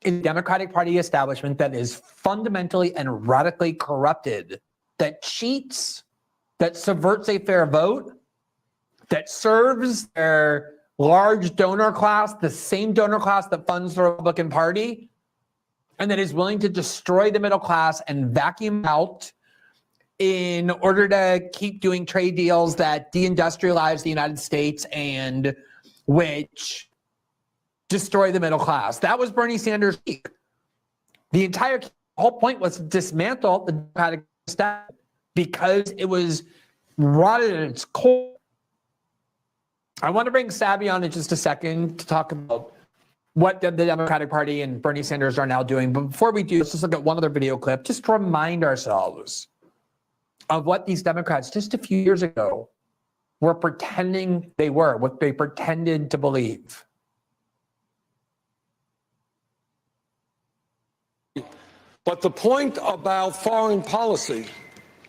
is a Democratic Party establishment that is fundamentally and radically corrupted, that cheats, that subverts a fair vote, that serves their large donor class, the same donor class that funds the Republican Party, and that is willing to destroy the middle class and vacuum out in order to keep doing trade deals that deindustrialize the United States and which destroy the middle class. That was Bernie Sanders' peak. The whole point was to dismantle the Democratic establishment because it was rotted at its core. I want to bring Sabby on in just a second to talk about what the Democratic Party and Bernie Sanders are now doing. But before we do, let's just look at one other video clip, just to remind ourselves of what these Democrats just a few years ago were pretending they were, what they pretended to believe. But the point about foreign policy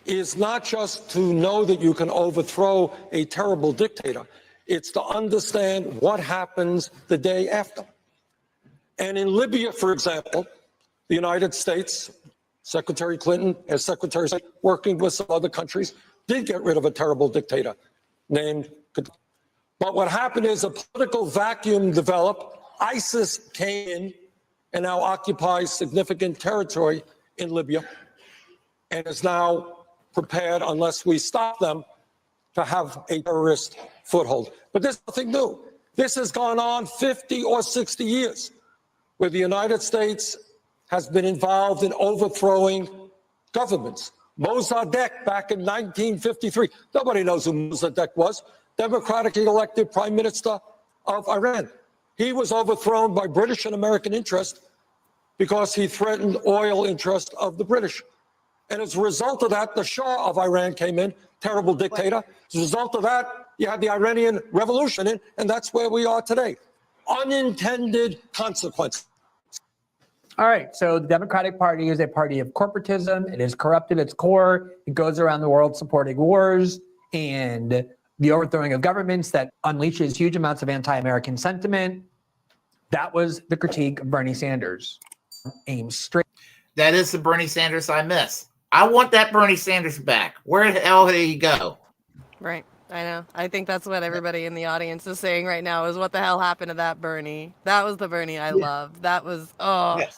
is not just to know that you can overthrow a terrible dictator. It's to understand what happens the day after. And in Libya, for example, the United States, Secretary Clinton, as Secretary of State, working with some other countries, did get rid of a terrible dictator named Gaddafi. But what happened is a political vacuum developed. ISIS came in and now occupies significant territory in Libya and is now prepared, unless we stop them, to have a terrorist foothold. But there's nothing new. This has gone on 50 or 60 years, where the United States has been involved in overthrowing governments. Mossadegh back in 1953. Nobody knows who Mossadegh was. Democratically elected prime minister of Iran. He was overthrown by British and American interest because he threatened oil interest of the British. And as a result of that, the Shah of Iran came in, terrible dictator. As a result of that, you had the Iranian Revolution, and that's where we are today. Unintended consequences. All right, so the Democratic Party is a party of corporatism. It is corrupt at its core. It goes around the world supporting wars and the overthrowing of governments that unleashes huge amounts of anti-American sentiment. That was the critique of Bernie Sanders. Aim straight. That is the Bernie Sanders I miss. I want that Bernie Sanders back. Where the hell did he go? Right. I know. I think that's what everybody in the audience is saying right now is what the hell happened to that Bernie? That was the Bernie I loved. That was,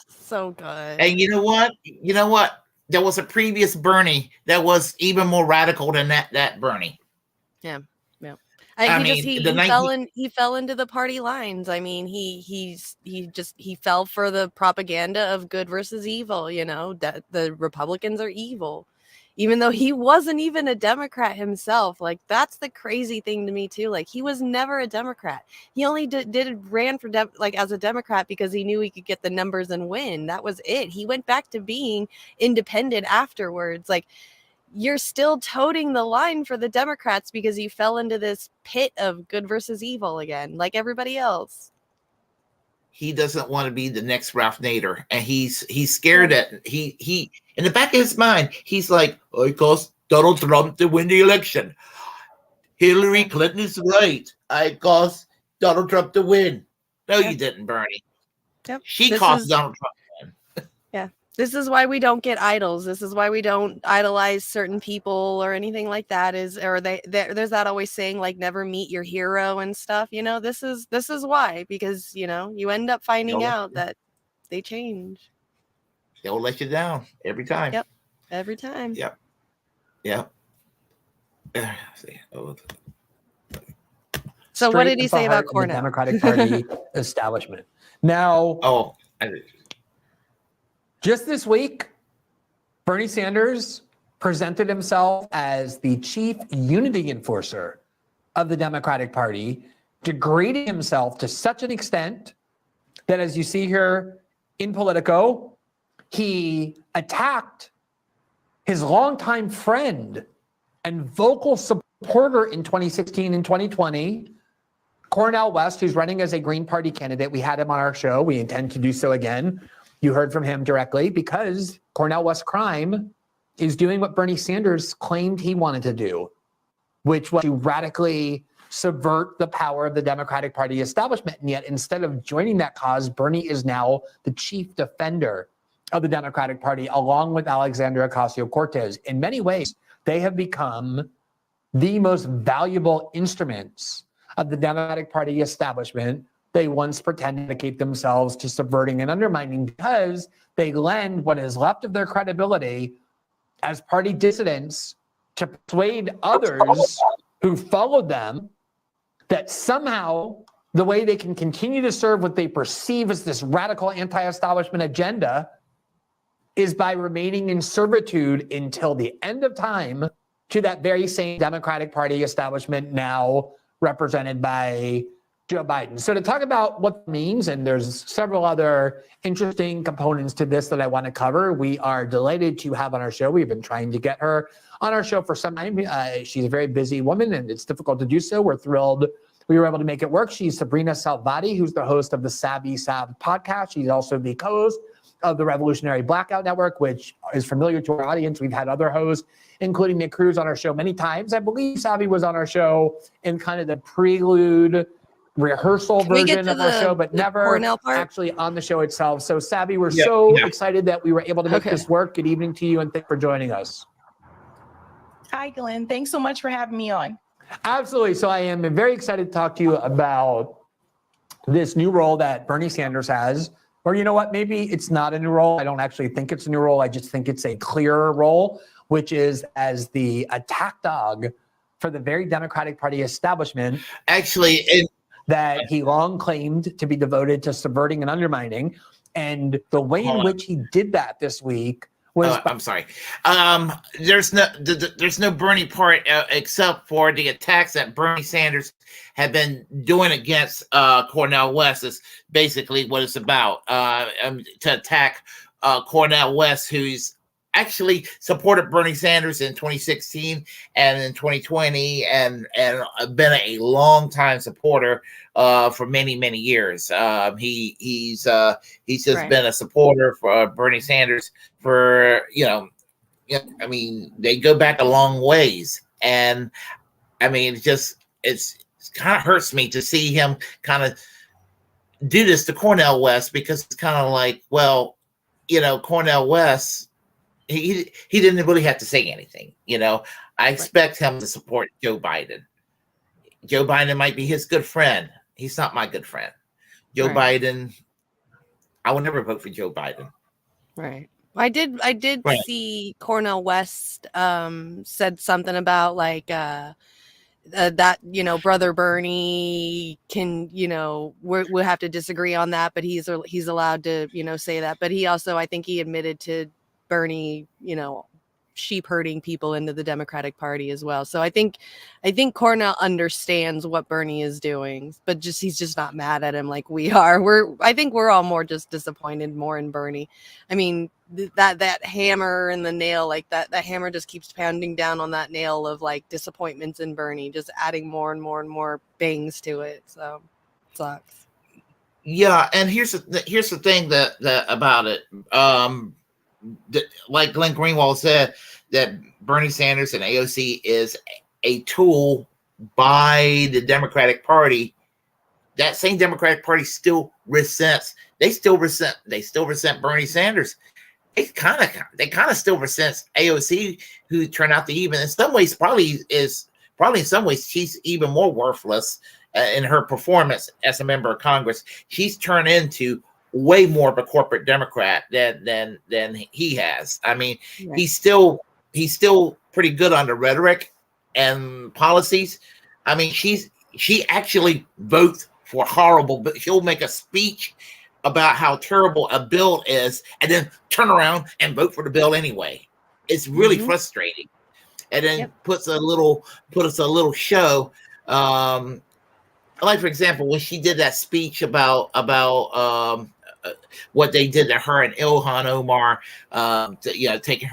so good. And you know what? There was a previous Bernie that was even more radical than that Bernie. Yeah. He fell into the party lines. I mean, he fell for the propaganda of good versus evil, that the Republicans are evil. Even though he wasn't even a Democrat himself. Like, that's the crazy thing to me too. Like, he was never a Democrat. He only ran for as a Democrat because he knew he could get the numbers and win. That was it. He went back to being independent afterwards. Like, you're still toting the line for the Democrats because you fell into this pit of good versus evil again, like everybody else. He doesn't want to be the next Ralph Nader, and he's scared that he in the back of his mind, he's like, I caused Donald Trump to win the election. Hillary Clinton is right. I caused Donald Trump to win. No, you didn't, Bernie. Yep. She caused Donald Trump to win. Yeah. This is why we don't get idols. This is why we don't idolize certain people or anything like that. There's that always saying, like, never meet your hero and stuff. This is why, because you end up finding out that they change. They'll let you down every time. Yep. Every time. Yep. Yep. So what did he say about Cornell? The Democratic Party establishment. Now, just this week, Bernie Sanders presented himself as the chief unity enforcer of the Democratic Party, degrading himself to such an extent that, as you see here in Politico, he attacked his longtime friend and vocal supporter in 2016 and 2020, Cornel West, who's running as a Green Party candidate. We had him on our show. We intend to do so again. You heard from him directly because Cornel West crime is doing what Bernie Sanders claimed he wanted to do, which was to radically subvert the power of the Democratic Party establishment. And yet, instead of joining that cause, Bernie is now the chief defender of the Democratic Party, along with Alexandria Ocasio-Cortez. In many ways, they have become the most valuable instruments of the Democratic Party establishment. They once pretended to keep themselves to subverting and undermining because they lend what is left of their credibility as party dissidents to persuade others who followed them that somehow the way they can continue to serve what they perceive as this radical anti-establishment agenda is by remaining in servitude until the end of time to that very same Democratic Party establishment, now represented by Joe Biden. So to talk about what it means, and there's several other interesting components to this that I want to cover, we are delighted to have on our show. We've been trying to get her on our show for some time. She's a very busy woman, and it's difficult to do so. We're thrilled we were able to make it work. She's Sabrina Salvati, who's the host of the Savvy Sav podcast. She's also the co-host of the Revolutionary Blackout Network, which is familiar to our audience. We've had other hosts, including Nick Cruz, on our show many times. I believe Savvy was on our show in kind of the prelude rehearsal version of our show, but never actually on the show itself. So Savvy, we're so excited that we were able to make this work. Good evening to you, and thanks for joining us. Hi, Glenn. Thanks so much for having me on. Absolutely. So I am very excited to talk to you about this new role that Bernie Sanders has. Or you know what, maybe it's not a new role. I don't actually think it's a new role. I just think it's a clearer role, which is as the attack dog for the very Democratic Party establishment. Actually, that he long claimed to be devoted to subverting and undermining. And the way in which he did that this week was... I'm sorry. There's no Bernie part except for the attacks that Bernie Sanders had been doing against Cornel West is basically what it's about. To attack Cornel West, who's actually supported Bernie Sanders in 2016 and in 2020, and been a long time supporter for many years. He's just been a supporter for Bernie Sanders for I mean, they go back a long ways, and I mean, it's kind of hurts me to see him kind of do this to Cornel West, because it's kind of like, well, Cornel West, he didn't really have to say anything. I expect him to support Joe Biden. Joe Biden might be his good friend. He's not my good friend. Joe Biden, I will never vote for Joe Biden. Right. I did see Cornel West said something about like that Brother Bernie can we'll have to disagree on that, but he's allowed to say that. But he also, I think he admitted to Bernie sheep herding people into the Democratic Party as well. So I think Cornel understands what Bernie is doing, but he's just not mad at him like we are. I think we're all more just disappointed more in Bernie. I mean, that hammer and the nail, like that hammer just keeps pounding down on that nail of like disappointments in Bernie, just adding more and more and more bangs to it. So it sucks. Yeah, and here's the thing that about it. Like Glenn Greenwald said, that Bernie Sanders and AOC is a tool by the Democratic Party. That same Democratic Party still resents Bernie Sanders. They kind of still resents AOC, who turned out to even in some ways probably in some ways she's even more worthless in her performance as a member of Congress. She's turned into way more of a corporate Democrat than he has. I mean, he's still pretty good on the rhetoric and policies. I mean, she actually votes for horrible, but she'll make a speech about how terrible a bill is and then turn around and vote for the bill anyway. It's really frustrating. And then puts a little show. Like, for example, when she did that speech about what they did to her and Ilhan Omar, taking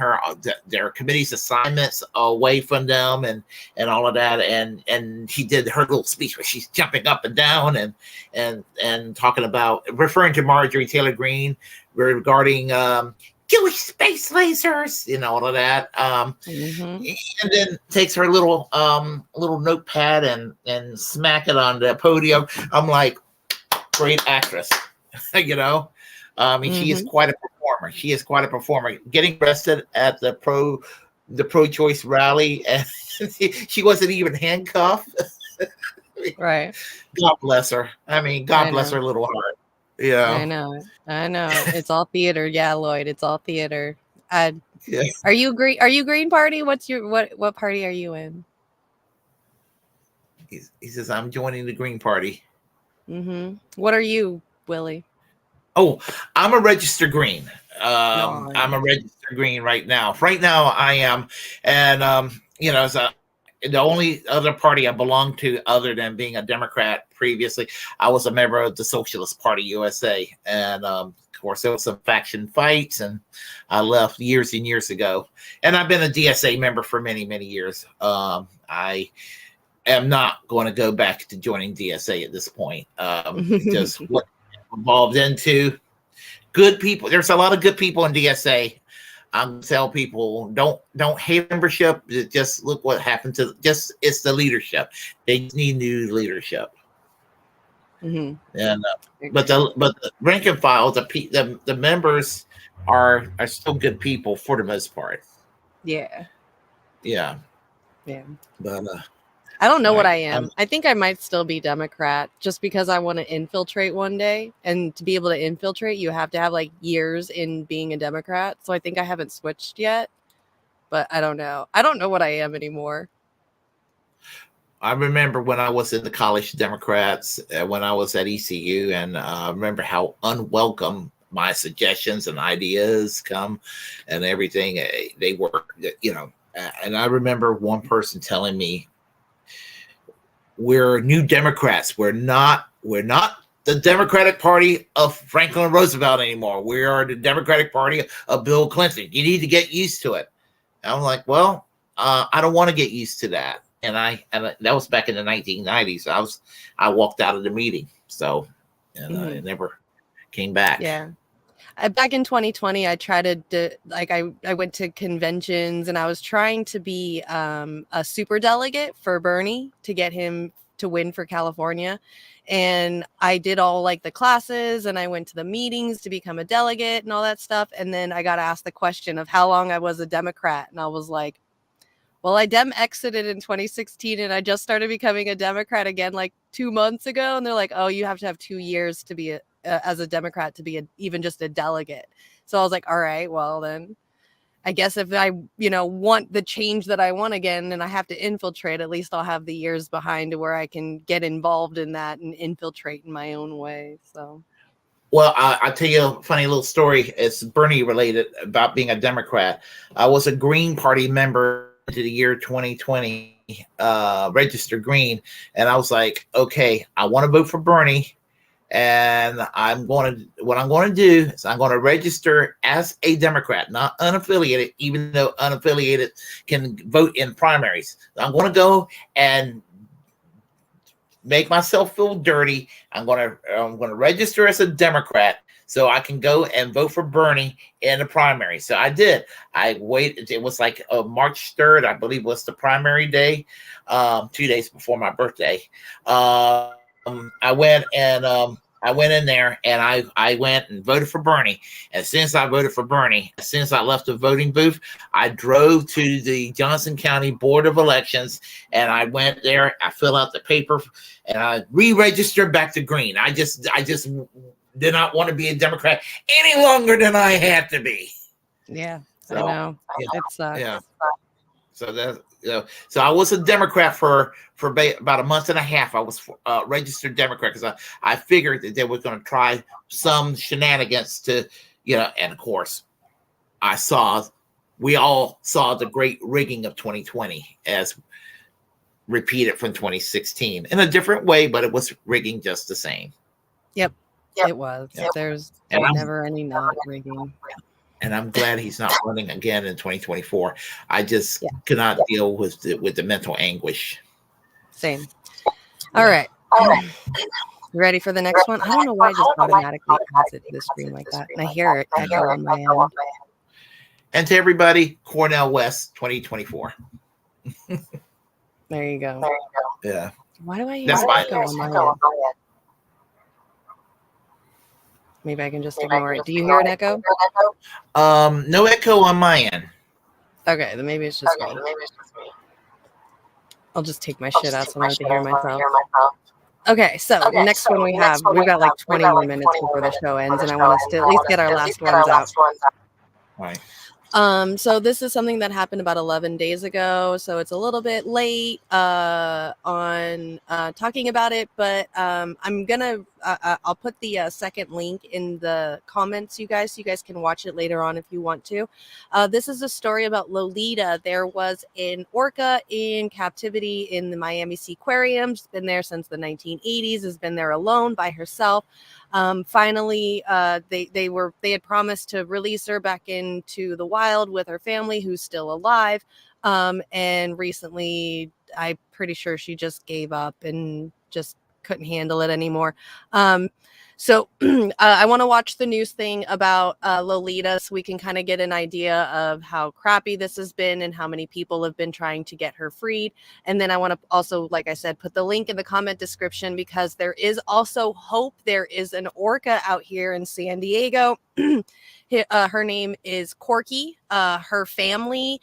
their committee's assignments away from them and all of that, and she did her little speech where she's jumping up and down and talking about referring to Marjorie Taylor Greene regarding Jewish space lasers, all of that. And then takes her little notepad and smack it on the podium. I'm like, great actress. She is quite a performer. She is quite a performer. Getting arrested at the pro-choice rally, and she wasn't even handcuffed. Right. God bless her. I mean, God bless her little heart. Yeah. I know. It's all theater. Yeah, Lloyd. It's all theater. Are you green? Are you Green Party? What party are you in? He says, I'm joining the Green Party. What are you, Willie? Oh, I'm a registered Green. I'm a registered Green right now. Right now, I am, and the only other party I belong to, other than being a Democrat previously, I was a member of the Socialist Party USA, and of course there was some faction fights, and I left years and years ago. And I've been a DSA member for many years. I am not going to go back to joining DSA at this point. Just what involved into good people. There's a lot of good people in DSA. I'm tell people don't hate membership. Just look what happened to it's the leadership. They need new leadership. And but the rank and file, the members are still good people for the most part. Yeah. But I don't know what I am. I think I might still be Democrat just because I want to infiltrate one day. And to be able to infiltrate, you have to have like years in being a Democrat. So I think I haven't switched yet. But I don't know. I don't know what I am anymore. I remember when I was in the College Democrats, when I was at ECU, and I remember how unwelcome my suggestions and ideas come and everything. They were, and I remember one person telling me, we're new Democrats. We're not the Democratic Party of Franklin Roosevelt anymore. We are the Democratic Party of Bill Clinton. You need to get used to it. And I'm like, well, I don't want to get used to that. And that was back in the 1990s. I walked out of the meeting. So, and I never came back. Yeah. Back in 2020, I tried to I went to conventions and I was trying to be a super delegate for Bernie to get him to win for California. And I did all like the classes and I went to the meetings to become a delegate and all that stuff. And then I got asked the question of how long I was a Democrat. And I was like, well, I exited in 2016 and I just started becoming a Democrat again like 2 months ago. And they're like, oh, you have to have 2 years to be as a Democrat to be even just a delegate. So I was like, all right, well then I guess if I, want the change that I want again and I have to infiltrate, at least I'll have the years behind to where I can get involved in that and infiltrate in my own way. So. Well, I'll tell you a funny little story. It's Bernie related about being a Democrat. I was a Green Party member to the year 2020, registered Green. And I was like, okay, I want to vote for Bernie. And what I'm going to do is I'm going to register as a Democrat, not unaffiliated, even though unaffiliated can vote in primaries. I'm going to go and make myself feel dirty. I'm going to register as a Democrat so I can go and vote for Bernie in the primary. So I did. I waited. It was like March 3rd, I believe was the primary day, 2 days before my birthday. I went in there and I went and voted for Bernie. And since I voted for Bernie, as soon as I left the voting booth, I drove to the Johnson County Board of Elections and I went there. I filled out the paper and I re-registered back to Green. I just did not want to be a Democrat any longer than I had to be. Yeah, so, I know. It sucks. Yeah. So that so I was a Democrat for about a month and a half. I was registered Democrat because I figured that they were going to try some shenanigans to, and of course, we all saw the great rigging of 2020 as repeated from 2016 in a different way, but it was rigging just the same. Yep. It was. There's never any not rigging. And I'm glad he's not running again in 2024. I just could not deal with the mental anguish. Same. All right. You ready for the next one? I don't know why it just automatically adds it to the screen like that. And I hear it echo on my end. And to everybody, Cornell West 2024. There you go. Yeah. Why do I hear echo on my end? Maybe I can just ignore it. Do you hear an echo? No echo on my end. Okay, then maybe it's just me. I'll just take my shit out so I don't have to hear myself. Okay, so next one we've got like 20 more minutes before the show ends, and I want us to at least get our last ones out. All right. So this is something that happened about 11 days ago, so it's a little bit late on talking about it, but I'm gonna I'll put the second link in the comments, so you guys can watch it later on if you want to. This is a story about Lolita. There was an orca in captivity in the Miami Sea Aquarium. She's been there since the 1980s, has been there alone by herself. Finally, they had promised to release her back into the wild with her family, who's still alive. And recently, I'm pretty sure she just gave up and just couldn't handle it anymore. So I want to watch the news thing about Lolita so we can kind of get an idea of how crappy this has been and how many people have been trying to get her freed. And then I want to also, like I said, put the link in the comment description because there is also hope. There is an orca out here in San Diego. Her name is Corky. Her family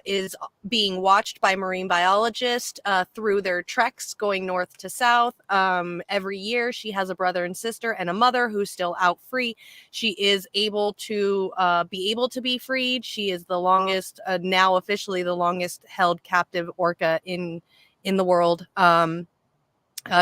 is being watched by marine biologists through their treks going north to south. Every year she has a brother and sister and a mother who's still out free. She is able to be freed. She is the longest, now officially the longest held captive orca in the world.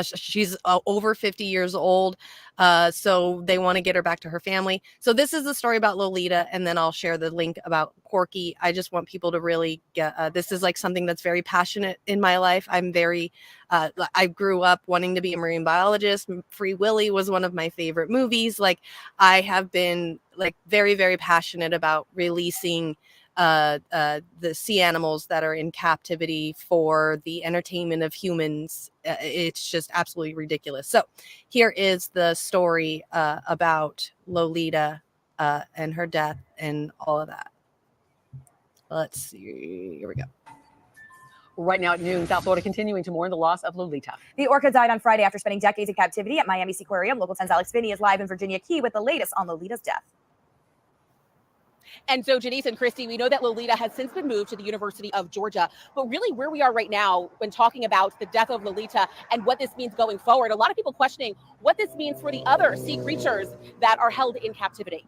She's over 50 years old, so they want to get her back to her family. So this is the story about Lolita, and then I'll share the link about Corky. I just want people to really get this is like something that's very passionate in my life. I'm very I grew up wanting to be a marine biologist. Free Willy was one of my favorite movies. Like, I have been like very, very passionate about releasing the sea animals that are in captivity for the entertainment of humans. It's just absolutely ridiculous. So here is the story about Lolita and her death and all of that. Let's see. Here we go. Right now at noon, South Florida continuing to mourn the loss of Lolita. The orca died on Friday after spending decades in captivity at Miami's Aquarium. Local 10's Alex Finney is live in Virginia Key with the latest on Lolita's death. And so, Janice and Christy, we know that Lolita has since been moved to the University of Georgia. But really, where we are right now when talking about the death of Lolita and what this means going forward, a lot of people questioning what this means for the other sea creatures that are held in captivity.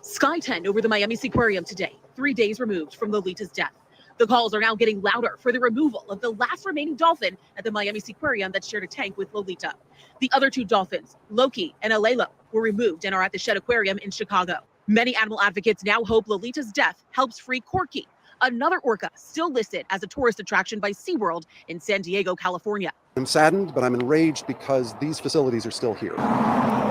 Sky 10 over the Miami Aquarium today, 3 days removed from Lolita's death. The calls are now getting louder for the removal of the last remaining dolphin at the Miami Aquarium that shared a tank with Lolita. The other two dolphins, Loki and Alelo, were removed and are at the Shed Aquarium in Chicago. Many animal advocates now hope Lolita's death helps free Corky, another orca still listed as a tourist attraction by SeaWorld in San Diego, California. I'm saddened, but I'm enraged because these facilities are still here.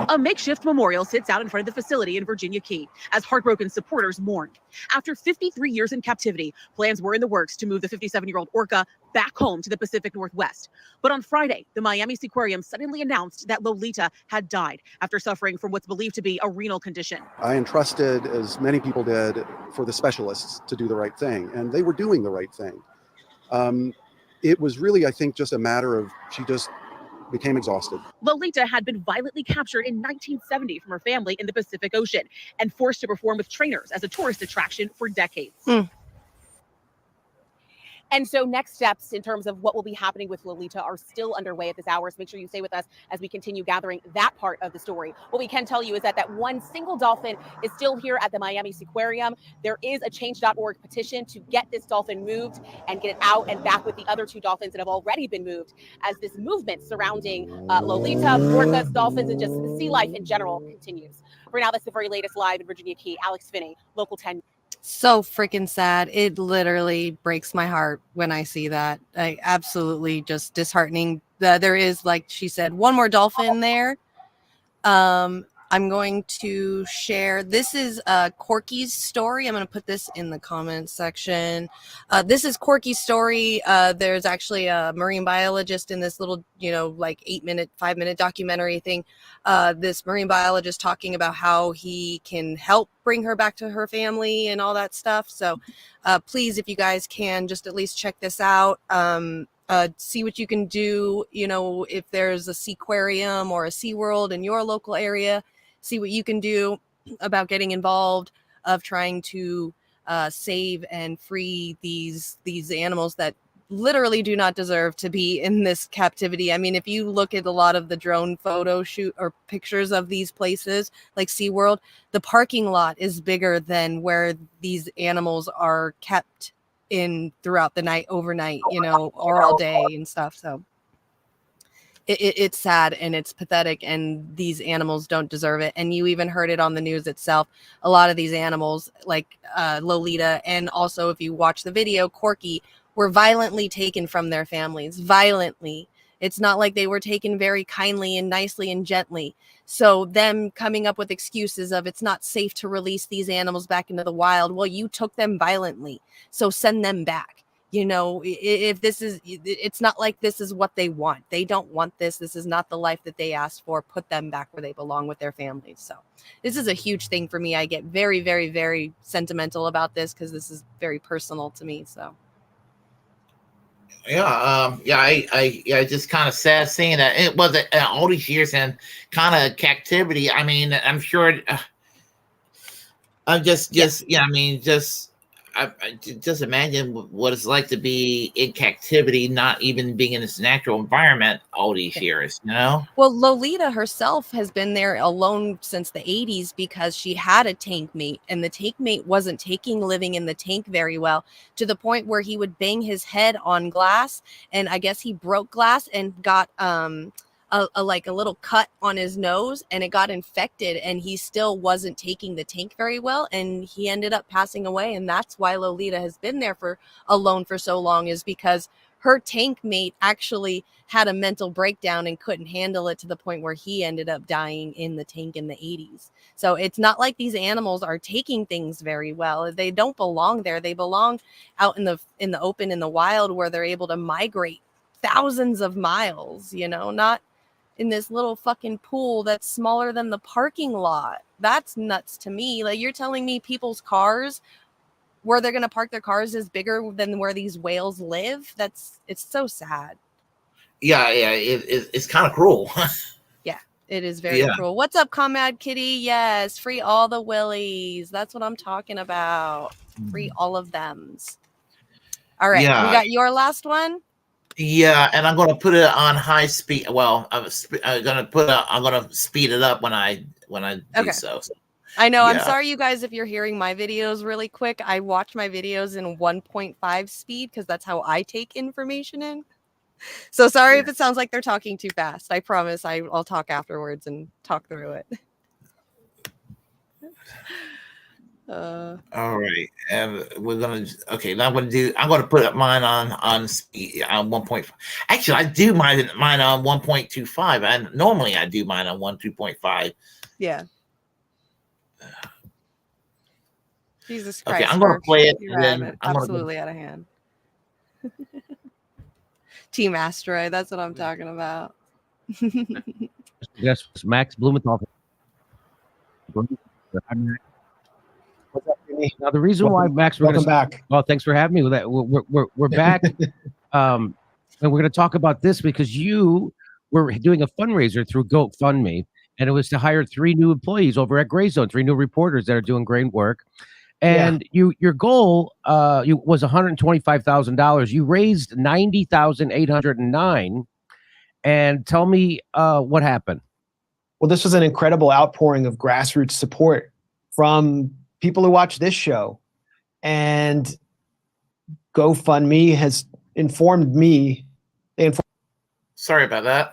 A makeshift memorial sits out in front of the facility in Virginia Key as heartbroken supporters mourned. After 53 years in captivity, plans were in the works to move the 57-year-old orca back home to the Pacific Northwest. But on Friday, the Miami Aquarium suddenly announced that Lolita had died after suffering from what's believed to be a renal condition. I entrusted, as many people did, for the specialists to do the right thing, and they were doing the right thing. It was really, I think, just a matter of she just became exhausted. Lolita had been violently captured in 1970 from her family in the Pacific Ocean and forced to perform with trainers as a tourist attraction for decades. And so next steps in terms of what will be happening with Lolita are still underway at this hour. So make sure you stay with us as we continue gathering that part of the story. What we can tell you is that that one single dolphin is still here at the Miami Aquarium. There is a change.org petition to get this dolphin moved and get it out and back with the other two dolphins that have already been moved, as this movement surrounding Lolita, orcas, dolphins, and just sea life in general continues. For now, that's the very latest live in Virginia Key. Alex Finney, Local 10. So freaking sad. It literally breaks my heart when I see that. Like, absolutely just disheartening. There is, like she said, one more dolphin there. I'm going to share. This is Corky's story. I'm going to put this in the comments section. This is Corky's story. There's actually a marine biologist in this little, like 5-minute documentary thing. This marine biologist talking about how he can help bring her back to her family and all that stuff. So please, if you guys can, just at least check this out. See what you can do. If there's a Seaquarium or a SeaWorld in your local area, see what you can do about getting involved, of trying to save and free these animals that literally do not deserve to be in this captivity. I mean, if you look at a lot of the drone photo shoot or pictures of these places like SeaWorld, the parking lot is bigger than where these animals are kept in throughout the night, overnight, or all day and stuff. So it's sad and it's pathetic, and these animals don't deserve it. And you even heard it on the news itself. A lot of these animals, like Lolita, and also if you watch the video, Corky, were violently taken from their families. Violently. It's not like they were taken very kindly and nicely and gently. So them coming up with excuses of it's not safe to release these animals back into the wild. Well, you took them violently, so send them back. If this is, it's not like this is what they want. They don't want this. This is not the life that they asked for. Put them back where they belong with their families. So this is a huge thing for me. I get very, very, very sentimental about this because this is very personal to me. So. I just kind of sad seeing that it was all these years in kind of captivity. I mean, I'm sure. I just imagine what it's like to be in captivity, not even being in this natural environment all these years, Well, Lolita herself has been there alone since the 80s because she had a tank mate, and the tank mate wasn't taking living in the tank very well, to the point where he would bang his head on glass, and I guess he broke glass and got a little cut on his nose, and it got infected, and he still wasn't taking the tank very well, and he ended up passing away. And that's why Lolita has been there alone for so long, is because her tank mate actually had a mental breakdown and couldn't handle it to the point where he ended up dying in the tank in the 80s. So it's not like these animals are taking things very well. They don't belong there. They belong out in the open, in the wild, where they're able to migrate thousands of miles, you know, not in this little fucking pool that's smaller than the parking lot. That's nuts to me. Like, you're telling me people's cars, where they're going to park their cars, is bigger than where these whales live? It's so sad. Yeah, it's kind of cruel. Yeah, it is very cruel. What's up, Comrade Kitty? Yes, free all the willies. That's what I'm talking about. Free all of thems. All right, we got your last one. Yeah, and I'm going to put it on high speed. Well, I'm going to speed it up when I do so. I know. I'm sorry, you guys, if you're hearing my videos really quick. I watch my videos in 1.5 speed because that's how I take information in. So sorry if it sounds like they're talking too fast. I promise I'll talk afterwards and talk through it. All right, and we're gonna now I'm gonna put up mine on speed on 1.5. Actually, I do mine on 1.25, and normally I do mine on 2.5. Yeah. Jesus Christ. Okay, I'm gonna play it. You're absolutely out of hand. Team Asteroid, that's what I'm talking about. Yes, Max Blumenthal. Now the reason why Max, welcome back. Well, thanks for having me with that. We're back, and we're going to talk about this because you were doing a fundraiser through GoFundMe, and it was to hire 3 new employees over at Gray Zone, 3 new reporters that are doing great work. And your goal was $125,000. You raised $90,809. And tell me what happened. Well, this was an incredible outpouring of grassroots support from people who watch this show. And GoFundMe has informed me. Sorry about that.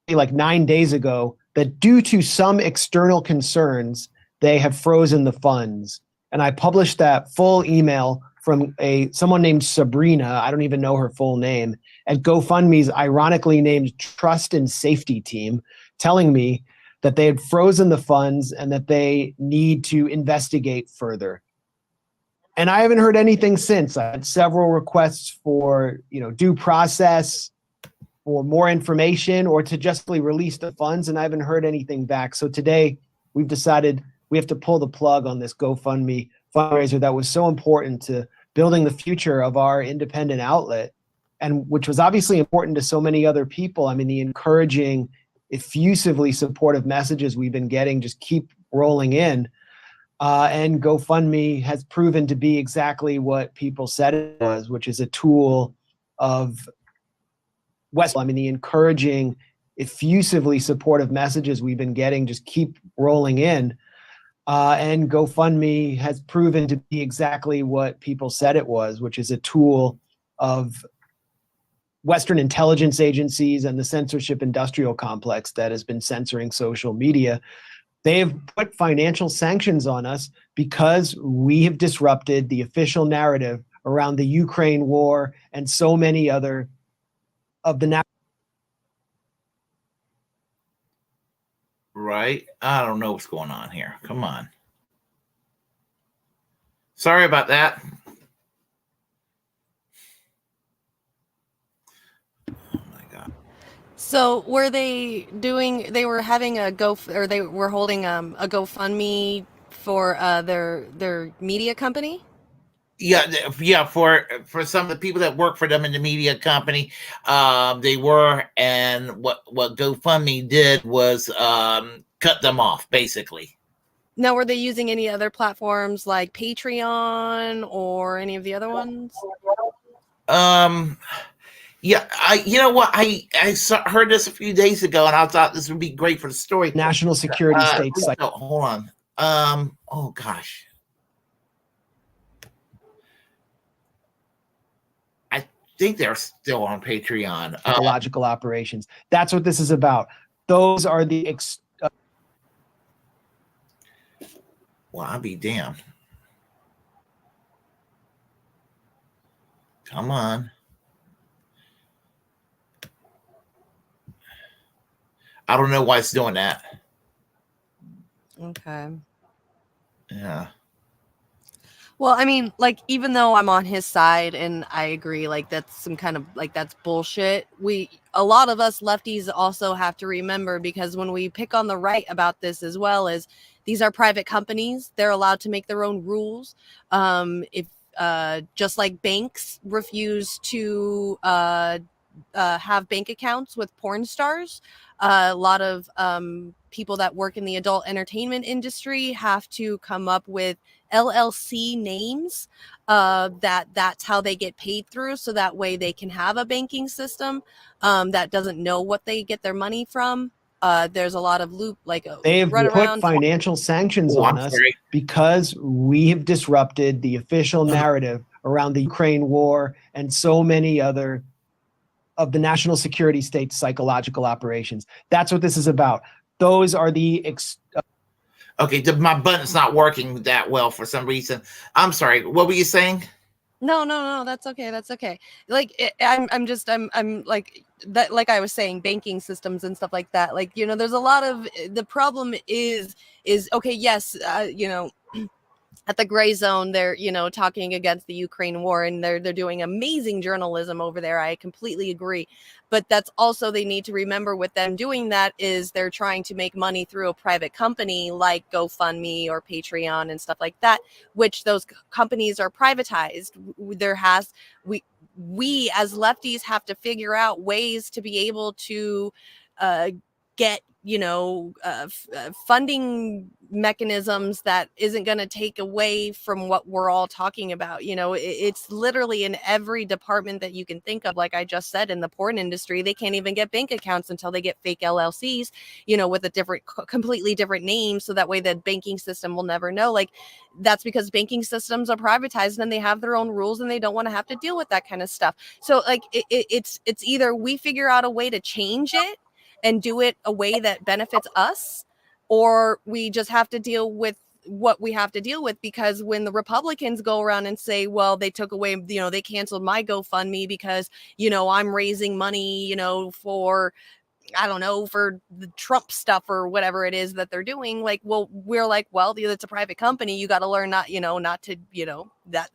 Like 9 days ago, that due to some external concerns, they have frozen the funds. And I published that full email from someone named Sabrina, I don't even know her full name, at GoFundMe's ironically named Trust and Safety Team, telling me that they had frozen the funds and that they need to investigate further. And I haven't heard anything since. I had several requests for, due process, for more information, or to justly release the funds, and I haven't heard anything back. So today we've decided we have to pull the plug on this GoFundMe fundraiser that was so important to building the future of our independent outlet, and which was obviously important to so many other people. I mean, the encouraging, effusively supportive messages we've been getting just keep rolling in. And GoFundMe has proven to be exactly what people said it was, which is a tool of the encouraging, effusively supportive messages we've been getting just keep rolling in. And GoFundMe has proven to be exactly what people said it was, which is a tool of Western intelligence agencies and the censorship industrial complex that has been censoring social media. They have put financial sanctions on us because we have disrupted the official narrative around the Ukraine war and so many other of the Right. I don't know what's going on here. Come on. Sorry about that. Oh my God. So were they having they were holding a GoFundMe for their media company? Yeah. For some of the people that work for them in the media company, they were, and what GoFundMe did was cut them off, basically. Now, were they using any other platforms like Patreon or any of the other ones? Yeah, heard this a few days ago, and I thought this would be great for the story. National security states. No, hold on. Oh gosh. I think they're still on Patreon. Ecological operations. That's what this is about. Those are the well, I'll be damned. Come on. I don't know why it's doing that. Okay. Yeah. Well, I mean, like, even though I'm on his side and I agree, like, that's some kind of, like, that's bullshit. A lot of us lefties also have to remember, because when we pick on the right about this as well, is these are private companies. They're allowed to make their own rules. If just like banks refuse to have bank accounts with porn stars, a lot of people that work in the adult entertainment industry have to come up with LLC names that's how they get paid through, so that way they can have a banking system that doesn't know what they get their money from. There's a lot of They've run put around financial sanctions on us because we have disrupted the official narrative around the Ukraine war and so many other of the national security state's psychological operations. That's what this is about. Those are the Okay, my button's not working that well for some reason. I'm sorry. What were you saying? No, that's okay. That's okay. Like I'm like that. Like I was saying, banking systems and stuff like that. Like, there's a lot of the problem is okay. Yes, at the Gray Zone, they're talking against the Ukraine war, and they're doing amazing journalism over there. I completely agree, but that's also, they need to remember, with them doing that is they're trying to make money through a private company like GoFundMe or Patreon and stuff like that, which those companies are privatized. We as lefties have to figure out ways to be able to get funding mechanisms that isn't going to take away from what we're all talking about. It's literally in every department that you can think of. Like I just said, in the porn industry, they can't even get bank accounts until they get fake LLCs, with a completely different name, so that way the banking system will never know. Like, that's because banking systems are privatized and they have their own rules, and they don't want to have to deal with that kind of stuff. So like it's either we figure out a way to change it and do it a way that benefits us, or we just have to deal with what we have to deal with. Because when the Republicans go around and say, well, they took away, they canceled my GoFundMe because, I'm raising money, for, I don't know, for the Trump stuff or whatever it is that they're doing. Like, well, we're like, well, it's a private company. You got to learn not to,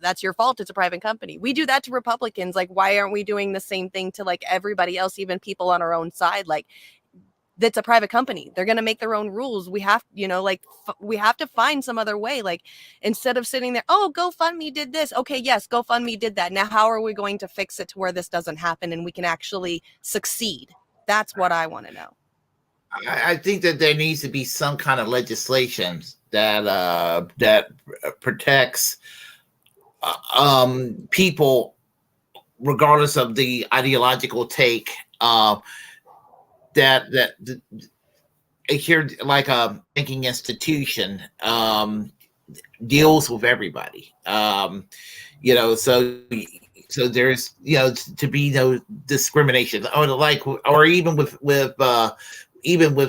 that's your fault. It's a private company. We do that to Republicans. Like, why aren't we doing the same thing to like everybody else, even people on our own side? Like, that's a private company. They're going to make their own rules. We have, we have to find some other way. Like, instead of sitting there, oh, GoFundMe did this. Okay, yes, GoFundMe did that. Now, how are we going to fix it to where this doesn't happen and we can actually succeed? That's what I want to know. I think that there needs to be some kind of legislation that protects people, regardless of the ideological take. That here, like a banking institution, deals with everybody. So there's to be no discrimination, or even with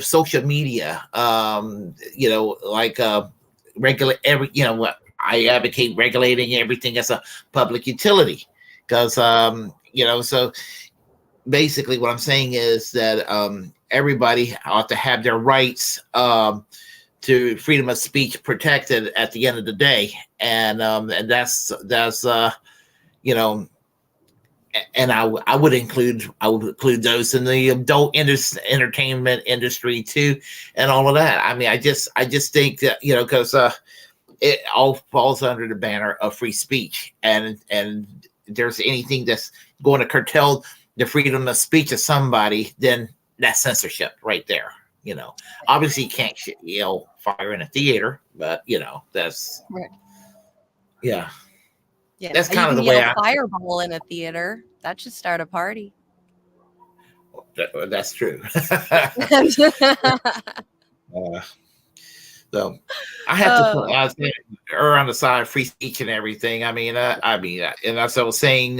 social media, regulate every, I advocate regulating everything as a public utility, because so basically what I'm saying is that everybody ought to have their rights to freedom of speech protected at the end of the day, and that's and I would include those in the adult entertainment industry too, and all of that. I mean, I just think that because it all falls under the banner of free speech, and there's anything that's going to curtail the freedom of speech of somebody, then that's censorship right there. Obviously you can't yell fire in a theater, but that's right. Yeah. Yeah, that's you kind of can the way yell fireball in a theater. That should start a party. That's true. So I have to err on the side of free speech and everything. And as I was saying,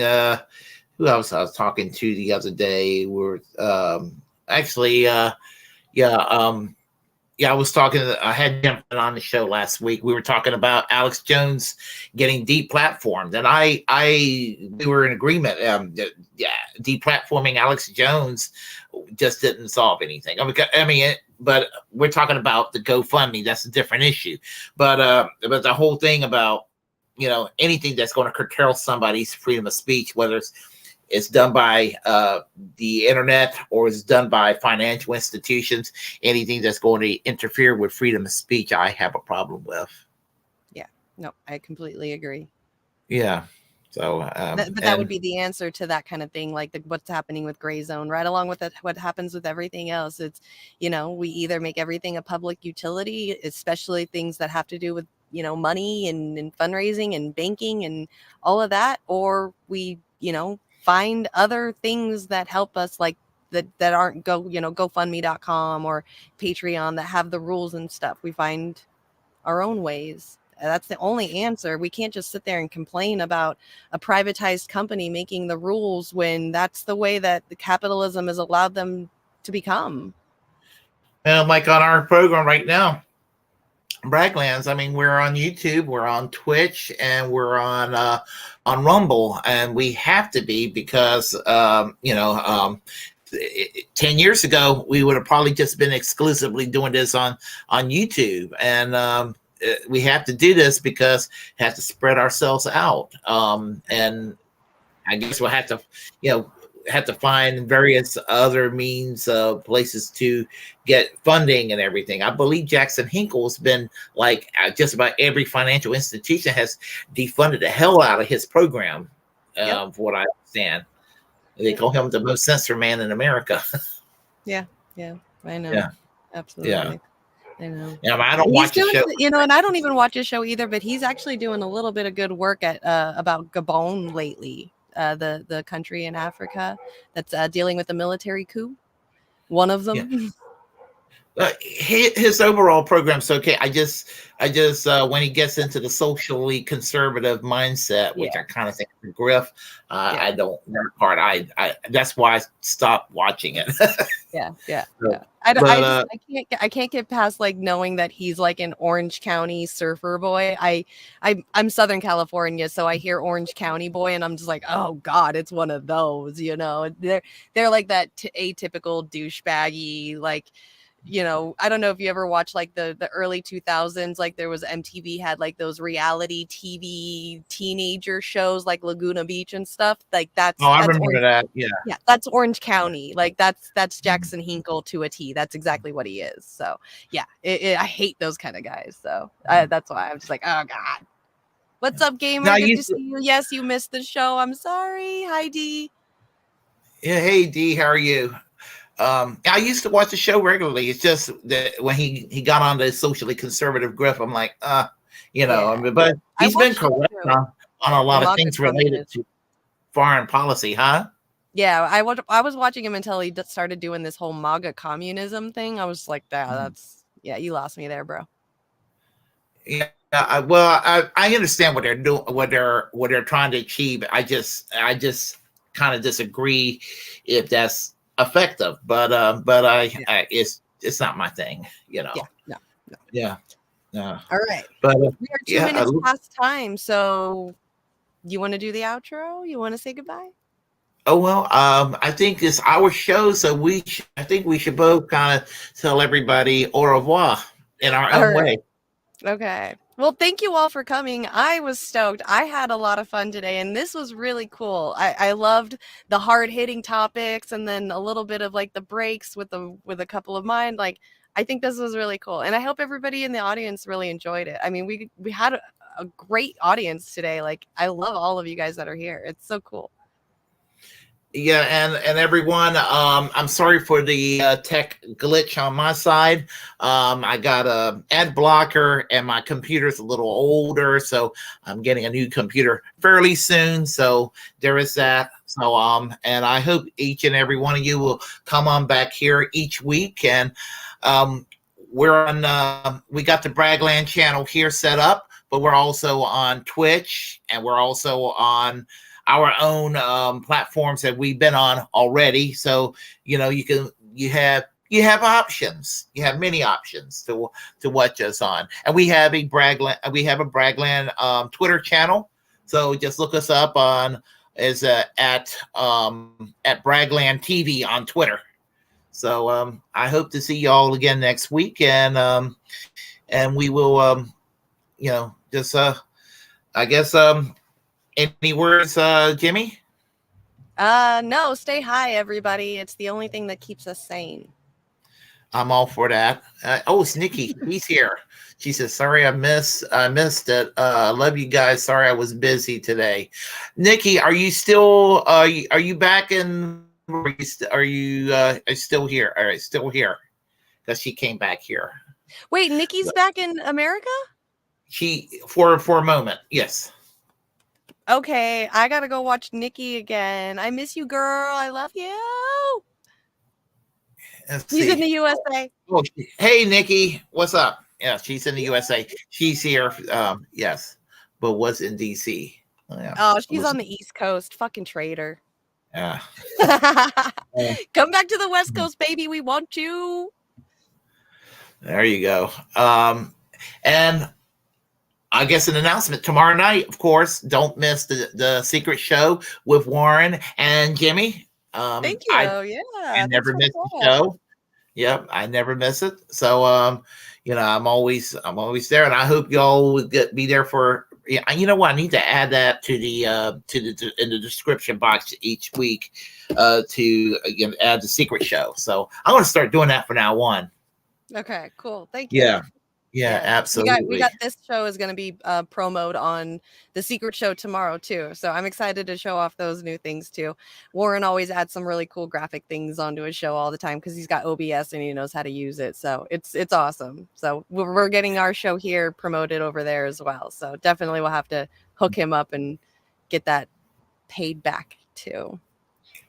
who else I was talking to the other day? We're Yeah, I had Jim on the show last week. We were talking about Alex Jones getting deplatformed, and we were in agreement. Deplatforming Alex Jones just didn't solve anything. But we're talking about the GoFundMe. That's a different issue. But the whole thing about anything that's going to curtail somebody's freedom of speech, whether it's done by the internet or it's done by financial institutions, anything that's going to interfere with freedom of speech, I have a problem with. Yeah, no, I completely agree. Yeah. So, but that would be the answer to that kind of thing, like what's happening with Gray Zone, right along with what happens with everything else. It's, we either make everything a public utility, especially things that have to do with, money and fundraising and banking and all of that, or we, find other things that help us, like that aren't GoFundMe.com or Patreon, that have the rules and stuff. We find our own ways. That's the only answer. We can't just sit there and complain about a privatized company making the rules when that's the way that the capitalism has allowed them to become. And like on our program right now, Bragglands, we're on YouTube, we're on Twitch, and we're on Rumble, and we have to be because 10 years ago we would have probably just been exclusively doing this on YouTube, and we have to do this because we have to spread ourselves out, and I guess we'll have to find various other means of places to get funding and everything. I believe Jackson Hinkle's been like just about every financial institution has defunded the hell out of his program. For what I understand, they call him the most censored man in America. Yeah, I know. Yeah, absolutely. Yeah. I know. Yeah, I don't watch the show. And I don't even watch his show either. But he's actually doing a little bit of good work at about Gabon lately. The country in Africa that's dealing with the military coup. One of them. His overall program's okay. I just when he gets into the socially conservative mindset, which I kind of think is a grift, I don't that part. I that's why I stopped watching it. Yeah. I can't get past like knowing that he's like an Orange County surfer boy. I'm Southern California, so I hear Orange County boy, and I'm just like, oh God, it's one of those. They're like that atypical douchebaggy, like. I don't know if you ever watched like the early 2000s, like there was MTV had like those reality TV teenager shows like Laguna Beach and stuff. Like that's I remember that. Yeah, that's Orange County. Like that's Jackson Hinkle to a T. That's exactly what he is. So yeah, I hate those kind of guys. So that's why I'm just like, oh God. What's up, gamer? Good to see you. Yes, you missed the show. I'm sorry. Hi, D. Yeah, hey D, how are you? I used to watch the show regularly. It's just that when he got on the socially conservative grift, I'm like, but he's been correct on a lot of things related to foreign policy, huh? Yeah, I was watching him until he started doing this whole MAGA communism thing. I was like, you lost me there, bro. Yeah, I understand what they're doing, what they're trying to achieve. I just kind of disagree if that's effective, but it's not my thing, No. Yeah. All right, but we are 2 minutes past time, so you want to do the outro? You want to say goodbye? Oh well, I think it's our show, so I think we should both kind of tell everybody au revoir in our own way. Okay. Well, thank you all for coming. I was stoked. I had a lot of fun today, and this was really cool. I loved the hard-hitting topics, and then a little bit of like the breaks with a couple of mine. Like, I think this was really cool, and I hope everybody in the audience really enjoyed it. I mean, we had a great audience today. Like, I love all of you guys that are here. It's so cool. Yeah, and everyone, I'm sorry for the tech glitch on my side. I got a ad blocker, and my computer's a little older, so I'm getting a new computer fairly soon. So there is that. So and I hope each and every one of you will come on back here each week. And we're on. We got the Braggland channel here set up, but we're also on Twitch, and we're also on our own platforms that we've been on already. So, you have you have options. You have many options to watch us on, and we have a Braggland Twitter channel. So just look us up on at Braggland TV on Twitter. So I hope to see y'all again next week, and we will just I guess any words, Jimmy? No, stay high, everybody. It's the only thing that keeps us sane. I'm all for that. It's Nikki. He's here. She says, "Sorry, I missed it. Love you guys. Sorry, I was busy today." Nikki, are you still? Are you back in? Are you still here? All right, still here, because she came back here. Wait, Nikki's back in America? She for a moment, yes. Okay, I gotta go watch Nikki again. I miss you, girl. I love you. He's in the USA. Oh, hey, Nikki, what's up? Yeah, she's in the USA. She's here. Yes, but was in DC. Oh, she's on the East Coast. Fucking traitor. Yeah. Come back to the West Coast, baby. We want you. There you go. And I guess an announcement tomorrow night, of course. Don't miss the secret show with Warren and Jimmy. Thank you. I never miss the show. Yep, I never miss it. So I'm always there, and I hope y'all will be there for. Yeah, you know what? I need to add that to the in the description box each week to again add the secret show. So I'm going to start doing that from now on. Okay, cool. Thank you. Yeah, absolutely. We got this show is going to be promoted on the secret show tomorrow too. So I'm excited to show off those new things too. Warren always adds some really cool graphic things onto his show all the time because he's got OBS and he knows how to use it. So it's awesome. So we're getting our show here promoted over there as well. So definitely we'll have to hook him up and get that paid back too.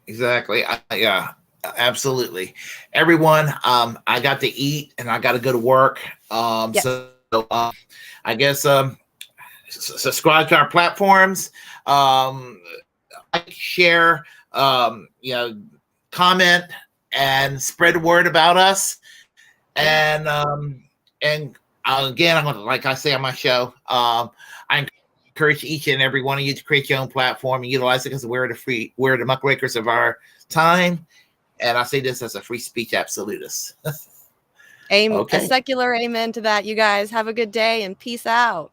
Exactly. Yeah. Absolutely. Everyone, I got to eat and I got to go to work. Yes. So I guess subscribe to our platforms, like, share, comment and spread the word about us. And again, I'm gonna, like I say on my show, I encourage each and every one of you to create your own platform and utilize it because we're the muckrakers of our time. And I say this as a free speech absolutist. Amen. Okay. A secular amen to that, you guys. Have a good day and peace out.